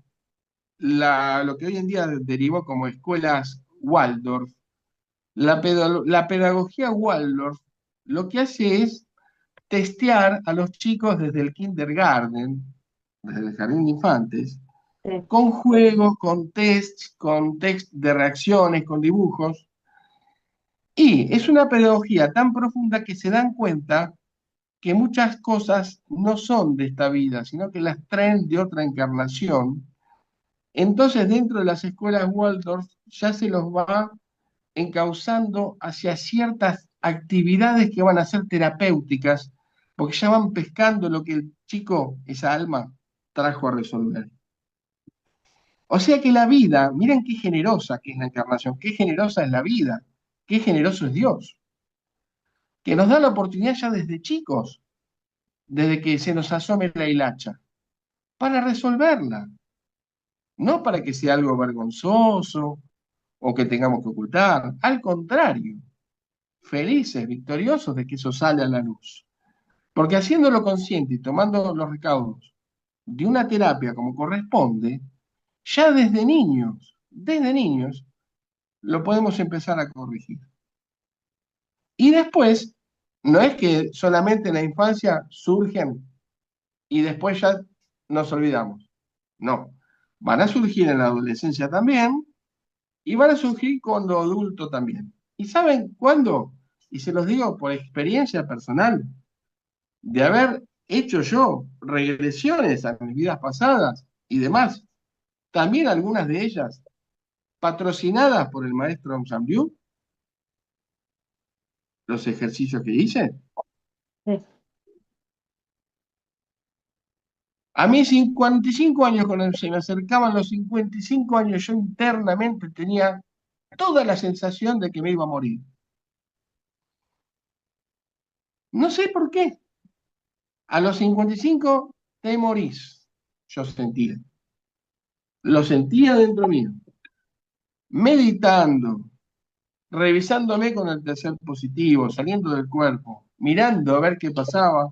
lo que hoy en día derivó como escuelas Waldorf, la pedagogía Waldorf lo que hace es testear a los chicos desde el kindergarten, desde el jardín de infantes, Sí. con juegos, con test de reacciones, con dibujos. Y es una pedagogía tan profunda que se dan cuenta que muchas cosas no son de esta vida, sino que las traen de otra encarnación. Entonces, dentro de las escuelas Waldorf ya se los va encauzando hacia ciertas actividades que van a ser terapéuticas, porque ya van pescando lo que el chico, esa alma, trajo a resolver. O sea que la vida, miren qué generosa que es la encarnación, qué generosa es la vida, qué generoso es Dios, que nos da la oportunidad ya desde chicos, desde que se nos asome la hilacha, para resolverla, no para que sea algo vergonzoso o que tengamos que ocultar, al contrario, felices, victoriosos de que eso sale a la luz. Porque haciéndolo consciente y tomando los recaudos de una terapia como corresponde, ya desde niños, lo podemos empezar a corregir. Y después No es que solamente en la infancia surgen y después ya nos olvidamos. No, van a surgir en la adolescencia también y van a surgir cuando adulto también. ¿Y saben cuándo? Y se los digo por experiencia personal, de haber hecho yo regresiones a mis vidas pasadas y demás, también algunas de ellas patrocinadas por el maestro Amsambiú, los ejercicios que hice. Sí. A mí 55 años, cuando se me acercaban los 55 años, yo internamente tenía toda la sensación de que me iba a morir. No sé por qué. A los 55 te morís, yo sentía. Lo sentía dentro mío. Meditando, revisándome con el tercer positivo, saliendo del cuerpo, mirando a ver qué pasaba.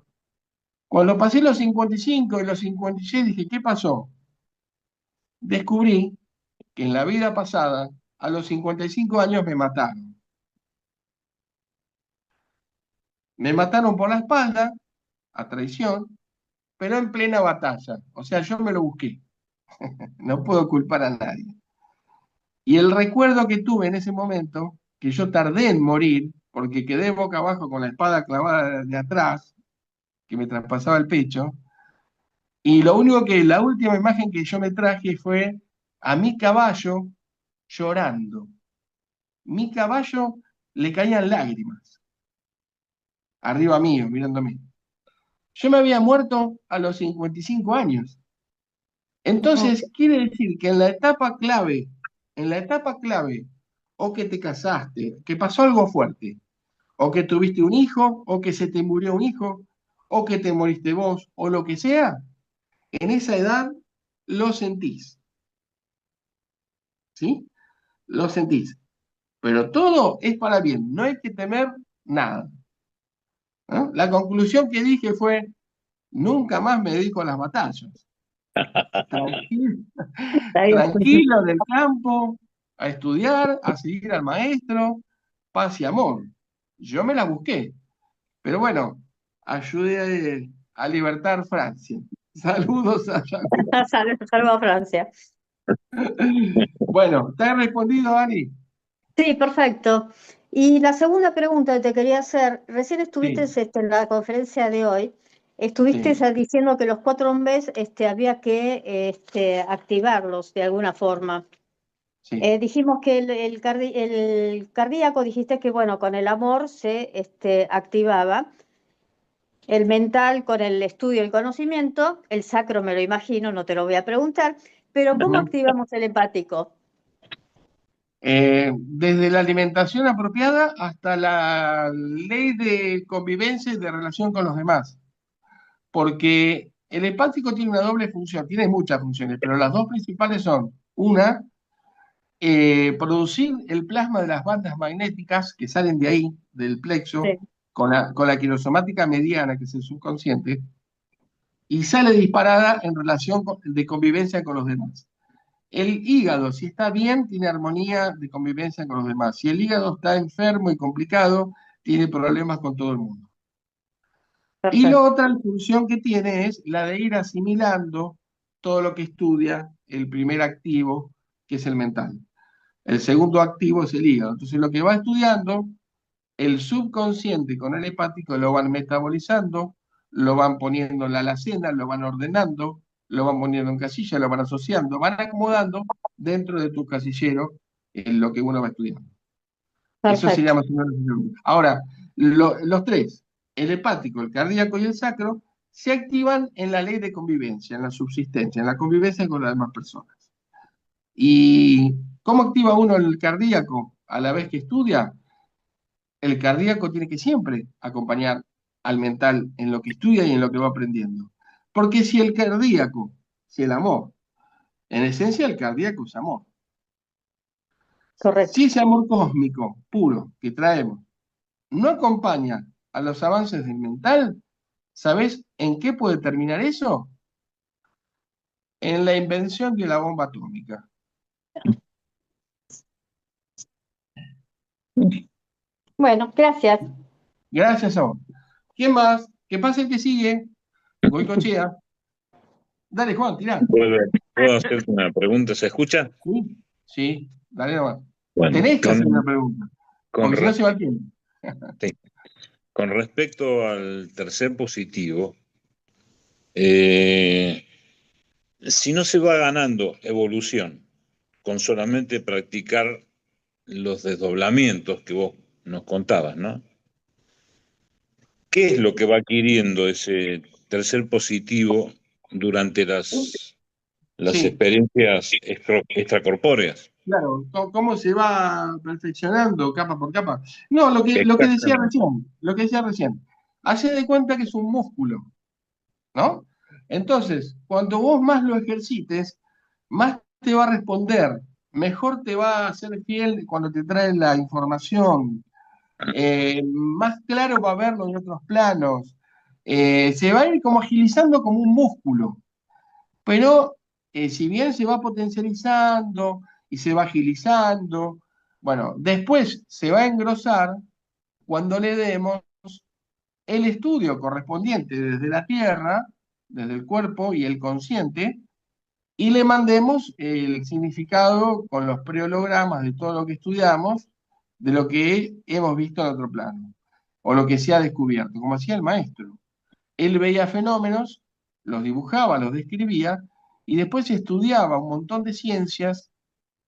Cuando pasé los 55 y los 56 dije, ¿qué pasó? Descubrí que en la vida pasada, a los 55 años me mataron. Me mataron por la espalda, a traición, pero en plena batalla. O sea, yo me lo busqué. No puedo culpar a nadie. Y el recuerdo que tuve en ese momento, que yo tardé en morir, porque quedé boca abajo con la espada clavada de atrás, que me traspasaba el pecho, y lo único que, la última imagen que yo me traje fue a mi caballo llorando. Mi caballo le caían lágrimas, arriba mío, mirándome. Yo me había muerto a los 55 años. Entonces, quiere decir que en la etapa clave, o que te casaste, que pasó algo fuerte, o que tuviste un hijo, o que se te murió un hijo, o que te moriste vos, o lo que sea, en esa edad lo sentís, ¿sí? Lo sentís. Pero todo es para bien, no hay que temer nada, ¿no? La conclusión que dije fue, nunca más me dedico a las batallas. Tranquilo, Está bien. tranquilo en el campo, a estudiar, a seguir al maestro, paz y amor. Yo me la busqué, pero bueno, ayudé a libertar Francia. Saludos a Yacu. Salvo a Francia. Bueno, ¿te he respondido, Ani? Sí, perfecto. Y la segunda pregunta que te quería hacer, recién estuviste Sí, en la conferencia de hoy, estuviste sí, diciendo que los 4 hombres había que activarlos de alguna forma. sí. Dijimos que el cardíaco, dijiste que bueno, con el amor se activaba, el mental con el estudio y el conocimiento, el sacro me lo imagino, no te lo voy a preguntar, pero ¿cómo Ujú. activamos el empático? Desde la alimentación apropiada hasta la ley de convivencia y de relación con los demás. Porque el hepático tiene una doble función, tiene muchas funciones, pero las dos principales son, una, producir el plasma de las bandas magnéticas que salen de ahí, del plexo, Sí, con la quirosomática mediana, que es el subconsciente, y sale disparada en relación de convivencia con los demás. El hígado, si está bien, tiene armonía de convivencia con los demás. Si el hígado está enfermo y complicado, tiene problemas con todo el mundo. Y la perfecto, otra función que tiene es la de ir asimilando todo lo que estudia el primer activo, que es el mental. El segundo activo es el hígado. Entonces lo que va estudiando, el subconsciente con el hepático lo van metabolizando, lo van poniendo en la alacena, lo van ordenando, lo van poniendo en casilla, lo van asociando, van acomodando dentro de tu casillero en lo que uno va estudiando. Eso sería perfecto, más o menos. Ahora, los tres, el hepático, el cardíaco y el sacro, se activan en la ley de convivencia, en la subsistencia, en la convivencia con las demás personas. ¿Y cómo activa uno el cardíaco a la vez que estudia? El cardíaco tiene que siempre acompañar al mental en lo que estudia y en lo que va aprendiendo. Porque si el cardíaco, si el amor, en esencia el cardíaco es amor. correcto. Si ese amor cósmico, puro, que traemos, no acompaña a los avances del mental, ¿sabés en qué puede terminar eso? En la invención de la bomba atómica. Bueno, gracias. Gracias a vos. ¿Quién más? Que pase el que sigue. Goicochea. Dale, Juan, tirá. ¿Puedo hacerte una pregunta? ¿Se escucha? Sí, sí, dale nomás. Bueno, Tenés que hacer una pregunta, con, porque si no res- se va el tiempo. sí. Con respecto al tercer positivo, eh, si no se va ganando evolución con solamente practicar los desdoblamientos que vos nos contabas, ¿no? ¿Qué es lo que va adquiriendo ese tercer positivo durante las Sí, experiencias extracorpóreas? claro. ¿Cómo se va perfeccionando capa por capa? No, lo que decía Exactamente. recién, lo que decía recién. Hace de cuenta que es un músculo, ¿no? Entonces, cuando vos más lo ejercites, más te va a responder, mejor te va a ser fiel cuando te trae la información, más claro va a verlo en otros planos, se va a ir como agilizando como un músculo, pero si bien se va potencializando y se va agilizando, bueno, después se va a engrosar cuando le demos el estudio correspondiente desde la Tierra, desde el cuerpo y el consciente, y le mandemos el significado con los preologramas de todo lo que estudiamos, de lo que hemos visto en otro plano, o lo que se ha descubierto, como hacía el maestro. Él veía fenómenos, los dibujaba, los describía, y después estudiaba un montón de ciencias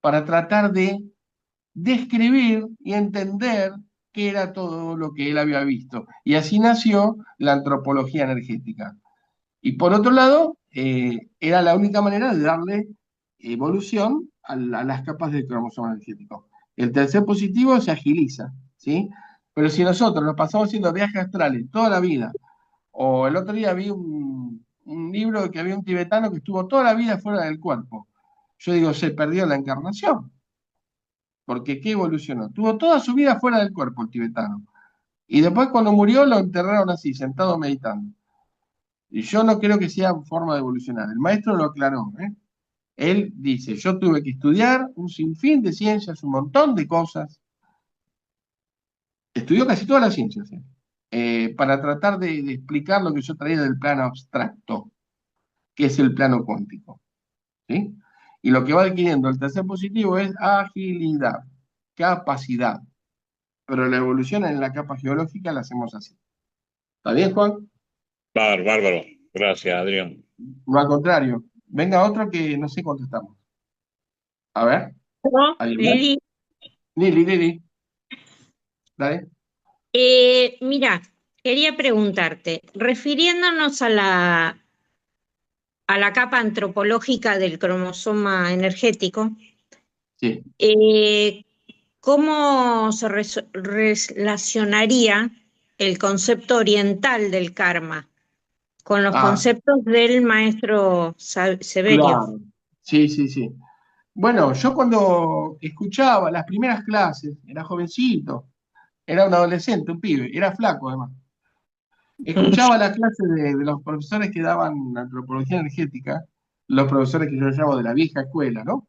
para tratar de describir y entender qué era todo lo que él había visto. Y así nació la antropología energética. Y por otro lado, era la única manera de darle evolución a las capas del cromosoma energético. El tercer positivo se agiliza, ¿sí? Pero si nosotros nos pasamos haciendo viajes astrales toda la vida, o el otro día vi un libro de que había un tibetano que estuvo toda la vida fuera del cuerpo. Yo digo, se perdió la encarnación, porque ¿qué evolucionó? Tuvo toda su vida fuera del cuerpo el tibetano. Y después cuando murió lo enterraron así, sentado meditando. Y yo no creo que sea forma de evolucionar. El maestro lo aclaró, ¿eh? Él dice, yo tuve que estudiar un sinfín de ciencias, un montón de cosas. Estudió casi todas las ciencias, ¿eh? Para tratar de explicar lo que yo traía del plano abstracto, que es el plano cuántico, ¿sí? Y lo que va adquiriendo el tercer positivo es agilidad, capacidad. Pero la evolución en la capa geológica la hacemos así. ¿Está bien, Juan? Bárbaro. Gracias, Adrián. No, al contrario. Venga otro que no sé cuánto estamos. A ver, ¿No? ¿alguien más? Lili, Lili, dale. mira, quería preguntarte, refiriéndonos a la capa antropológica del cromosoma energético, Sí. eh, ¿cómo se relacionaría el concepto oriental del karma con los Ah, conceptos del maestro Severio? claro. Sí, sí, sí. Bueno, yo cuando escuchaba las primeras clases, era jovencito, era un adolescente, un pibe, era flaco además. Escuchaba las clases de los profesores que daban antropología energética, los profesores que yo llamo de la vieja escuela, ¿no?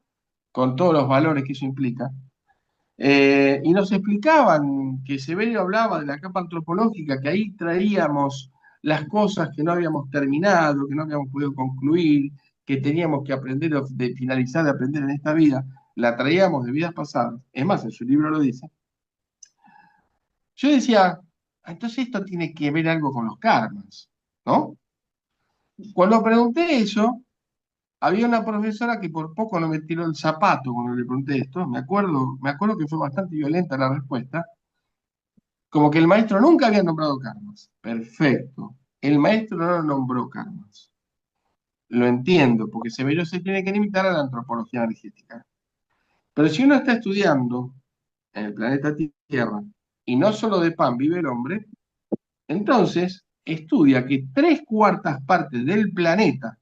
Con todos los valores que eso implica. Y nos explicaban que Severio hablaba de la capa antropológica, que ahí traíamos las cosas que no habíamos terminado, que no habíamos podido concluir, que teníamos que aprender, de finalizar de aprender en esta vida, la traíamos de vidas pasadas. Es más, en su libro lo dice. Yo decía, entonces esto tiene que ver algo con los karmas, ¿no? Cuando pregunté eso, había una profesora que por poco no me tiró el zapato cuando le pregunté esto. Me acuerdo que fue bastante violenta la respuesta. Como que el maestro nunca había nombrado karmas. Perfecto. El maestro no nombró karmas. Lo entiendo, porque Severo se tiene que limitar a la antropología energética. Pero si uno está estudiando en el planeta Tierra, y no solo de pan vive el hombre, entonces estudia que 3/4 partes del planeta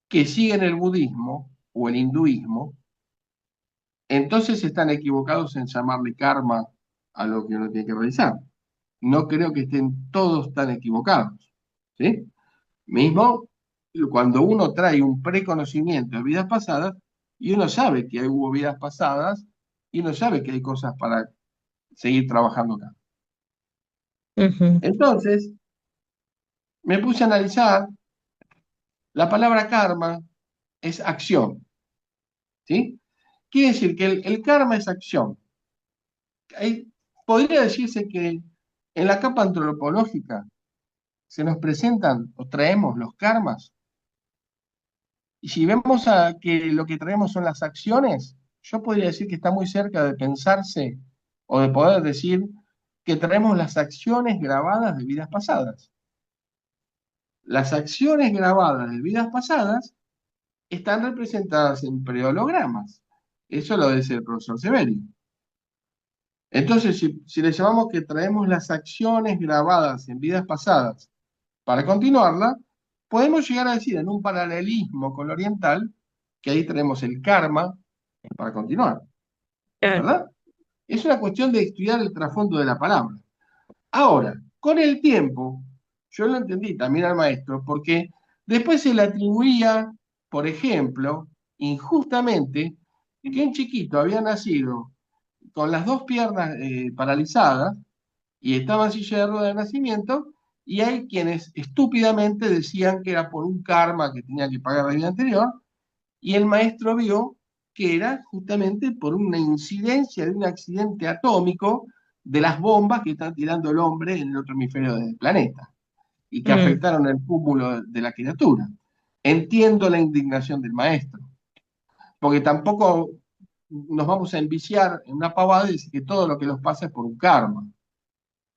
que siguen el budismo o el hinduismo, entonces están equivocados en llamarle karma a lo que uno tiene que realizar. No creo que estén todos tan equivocados, ¿sí? Mismo cuando uno trae un preconocimiento de vidas pasadas y uno sabe que hubo vidas pasadas y uno sabe que hay cosas para seguir trabajando acá. Ujú. Entonces, me puse a analizar, la palabra karma es acción, ¿sí? Quiere decir que el karma es acción. Podría decirse que en la capa antropológica se nos presentan o traemos los karmas, y si vemos que lo que traemos son las acciones, yo podría decir que está muy cerca de pensarse o de poder decir que traemos las acciones grabadas de vidas pasadas. Las acciones grabadas de vidas pasadas están representadas en preologramas. Eso lo dice el profesor Severi. Entonces, si le llamamos que traemos las acciones grabadas en vidas pasadas para continuarla, podemos llegar a decir en un paralelismo con lo oriental que ahí tenemos el karma para continuar, Claro. ¿verdad? Es una cuestión de estudiar el trasfondo de la palabra. Ahora, con el tiempo, yo lo entendí también al maestro, porque después se le atribuía, por ejemplo, injustamente, que un chiquito había nacido con las dos piernas paralizadas y estaba en silla de ruedas de nacimiento, y hay quienes estúpidamente decían que era por un karma que tenía que pagar la vida anterior, y el maestro vio que era justamente por una incidencia de un accidente atómico de las bombas que está tirando el hombre en el otro hemisferio del planeta y que Mm. afectaron el cúmulo de la criatura. Entiendo la indignación del maestro, porque tampoco nos vamos a enviciar en una pavada y decir que todo lo que nos pasa es por un karma.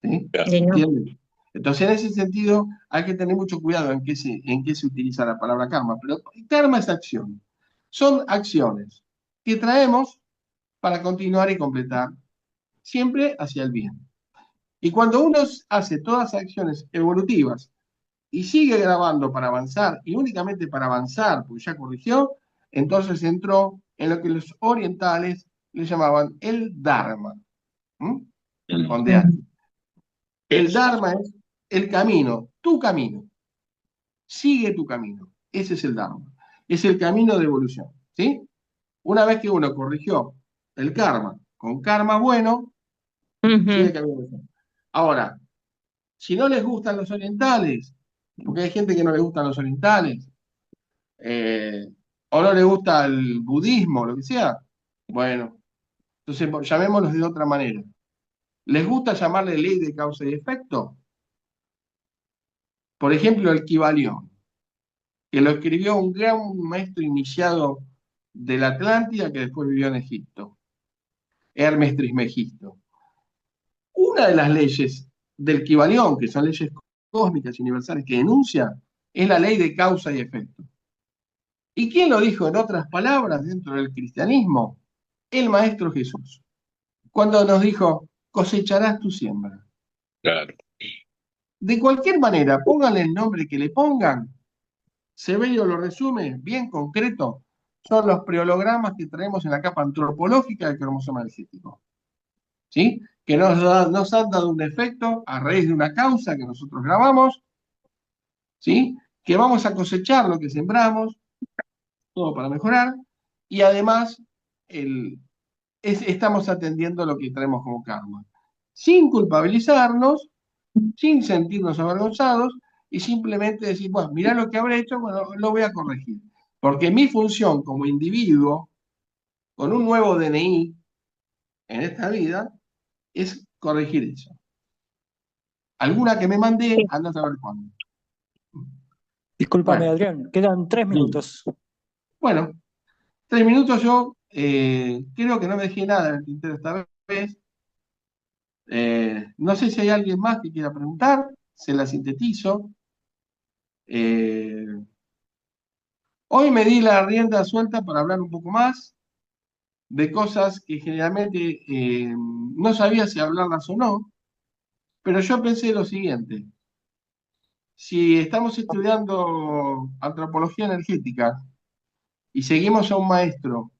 ¿Sí? Claro. Y no. ¿Entienden? Entonces, en ese sentido, hay que tener mucho cuidado en qué se utiliza la palabra karma. Pero karma es acción. Son acciones que traemos para continuar y completar, siempre hacia el bien. Y cuando uno hace todas las acciones evolutivas y sigue grabando para avanzar, y únicamente para avanzar, porque ya corrigió, entonces entró en lo que los orientales le llamaban el Dharma, ¿m? Con D H. El Eso. Dharma es el camino, tu camino. Sigue tu camino. Ese es el Dharma. Es el camino de evolución. ¿Sí? Una vez que uno corrigió el karma con karma bueno, sigue el Ujú. camino de evolución. Ahora, si no les gustan los orientales, porque hay gente que no le gustan los orientales, eh, o no le gusta el budismo, lo que sea, bueno, entonces llamémoslos de otra manera. ¿Les gusta llamarle ley de causa y efecto? Por ejemplo, el Kybalión, que lo escribió un gran maestro iniciado de la Atlántida que después vivió en Egipto, Hermes Trismegisto. Una de las leyes del Kybalión, que son leyes cósmicas y universales que denuncia, es la ley de causa y efecto. ¿Y quién lo dijo en otras palabras dentro del cristianismo? El Maestro Jesús, cuando nos dijo, cosecharás tu siembra. Claro. De cualquier manera, pónganle el nombre que le pongan, Severio lo resume, bien concreto, son los preologramas que traemos en la capa antropológica del cromosoma energético. ¿Sí? Que nos han dado un efecto a raíz de una causa que nosotros grabamos, ¿sí? Que vamos a cosechar lo que sembramos, todo para mejorar, y además estamos atendiendo lo que traemos como karma, sin culpabilizarnos, sin sentirnos avergonzados, y simplemente decir, bueno, mirá lo que habré hecho, bueno, lo voy a corregir. Porque mi función como individuo, con un nuevo DNI en esta vida, es corregir eso. Alguna que me mandé, anda a saber cuándo. Discúlpame, Bueno, Adrián, quedan 3 minutos. bueno, 3 minutos yo creo que no me dejé nada en el tintero esta vez. No sé si hay alguien más que quiera preguntar, se la sintetizo. Eh, Hoy me di la rienda suelta para hablar un poco más de cosas que generalmente no sabía si hablarlas o no, pero yo pensé lo siguiente: si estamos estudiando antropología energética y seguimos a un maestro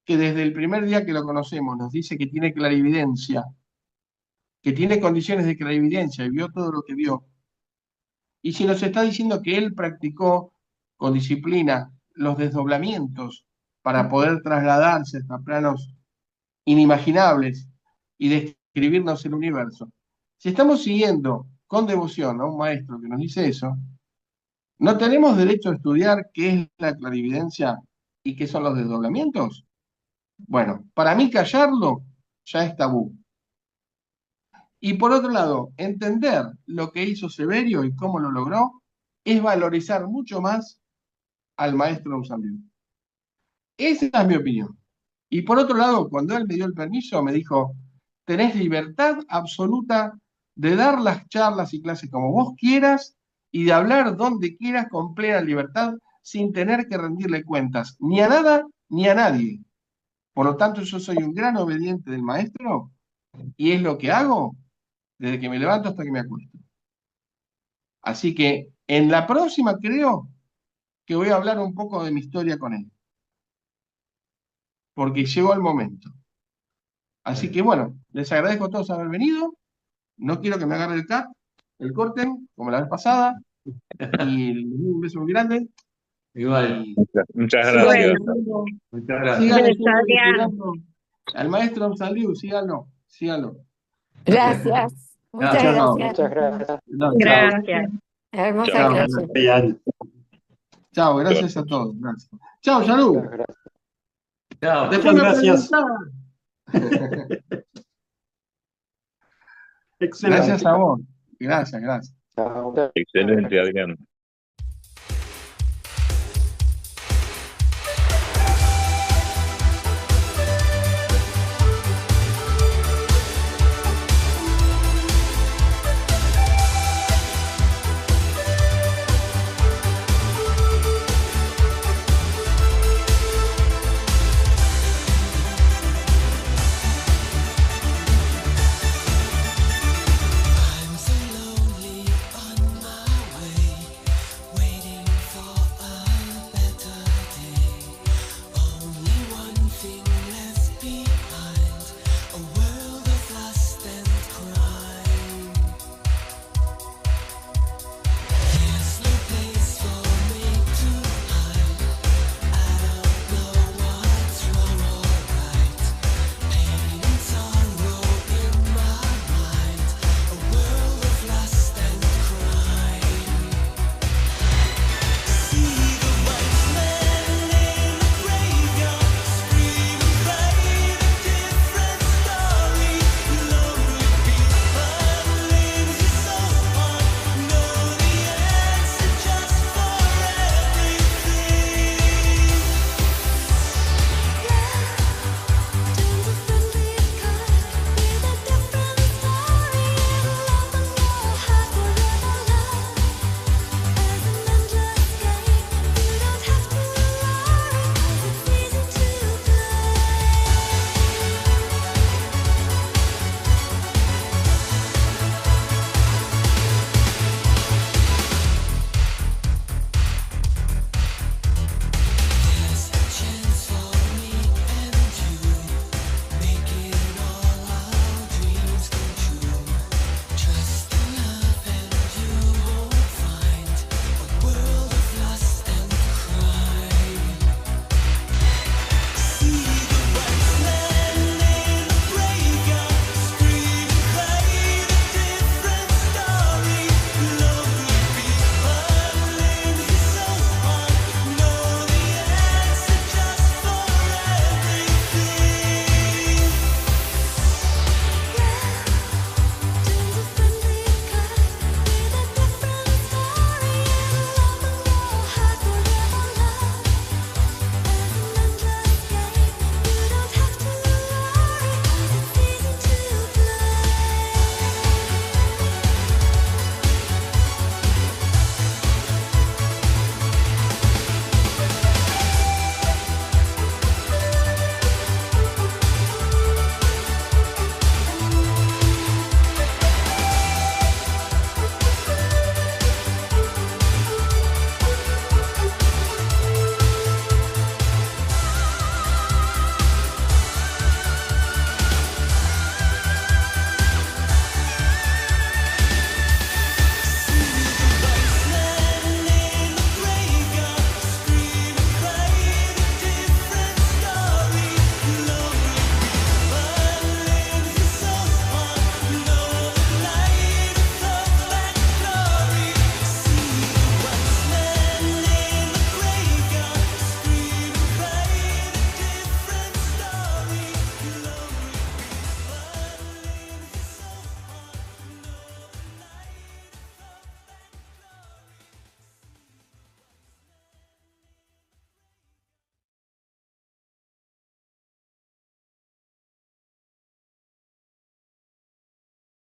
que desde el primer día que lo conocemos nos dice que tiene clarividencia, que tiene condiciones de clarividencia y vio todo lo que vio, y si nos está diciendo que él practicó con disciplina los desdoblamientos para poder trasladarse hasta planos inimaginables y describirnos el universo, si estamos siguiendo con devoción a un maestro que nos dice eso, ¿no tenemos derecho a estudiar qué es la clarividencia y qué son los desdoblamientos? Bueno, para mí callarlo ya es tabú. Y por otro lado, entender lo que hizo Severio y cómo lo logró es valorizar mucho más al maestro Auxalio. Esa es mi opinión. Y por otro lado, cuando él me dio el permiso, me dijo, tenés libertad absoluta de dar las charlas y clases como vos quieras y de hablar donde quieras con plena libertad sin tener que rendirle cuentas ni a nada ni a nadie. Por lo tanto, yo soy un gran obediente del maestro y es lo que hago desde que me levanto hasta que me acuesto. Así que en la próxima creo que voy a hablar un poco de mi historia con él, porque llegó el momento. Así que bueno, les agradezco a todos haber venido. No quiero que me agarre el corten, como la vez pasada. Y les doy un beso muy grande. Igual. Y Muchas sigan gracias. leyendo, Muchas gracias. sigan Beso, leyendo y Adrián. estudiando al maestro Auxalio, síganlo, síganlo. Gracias, muchas Chao. gracias. Muchas gracias. No, chao. Gracias. Hermosa Chao. clase. Chao, gracias a todos. Gracias. Chao, Yalu. Muchas gracias. Chao. Después me gracias. preguntás. Excelente. Gracias a vos. Gracias. Chao. Excelente, Adrián.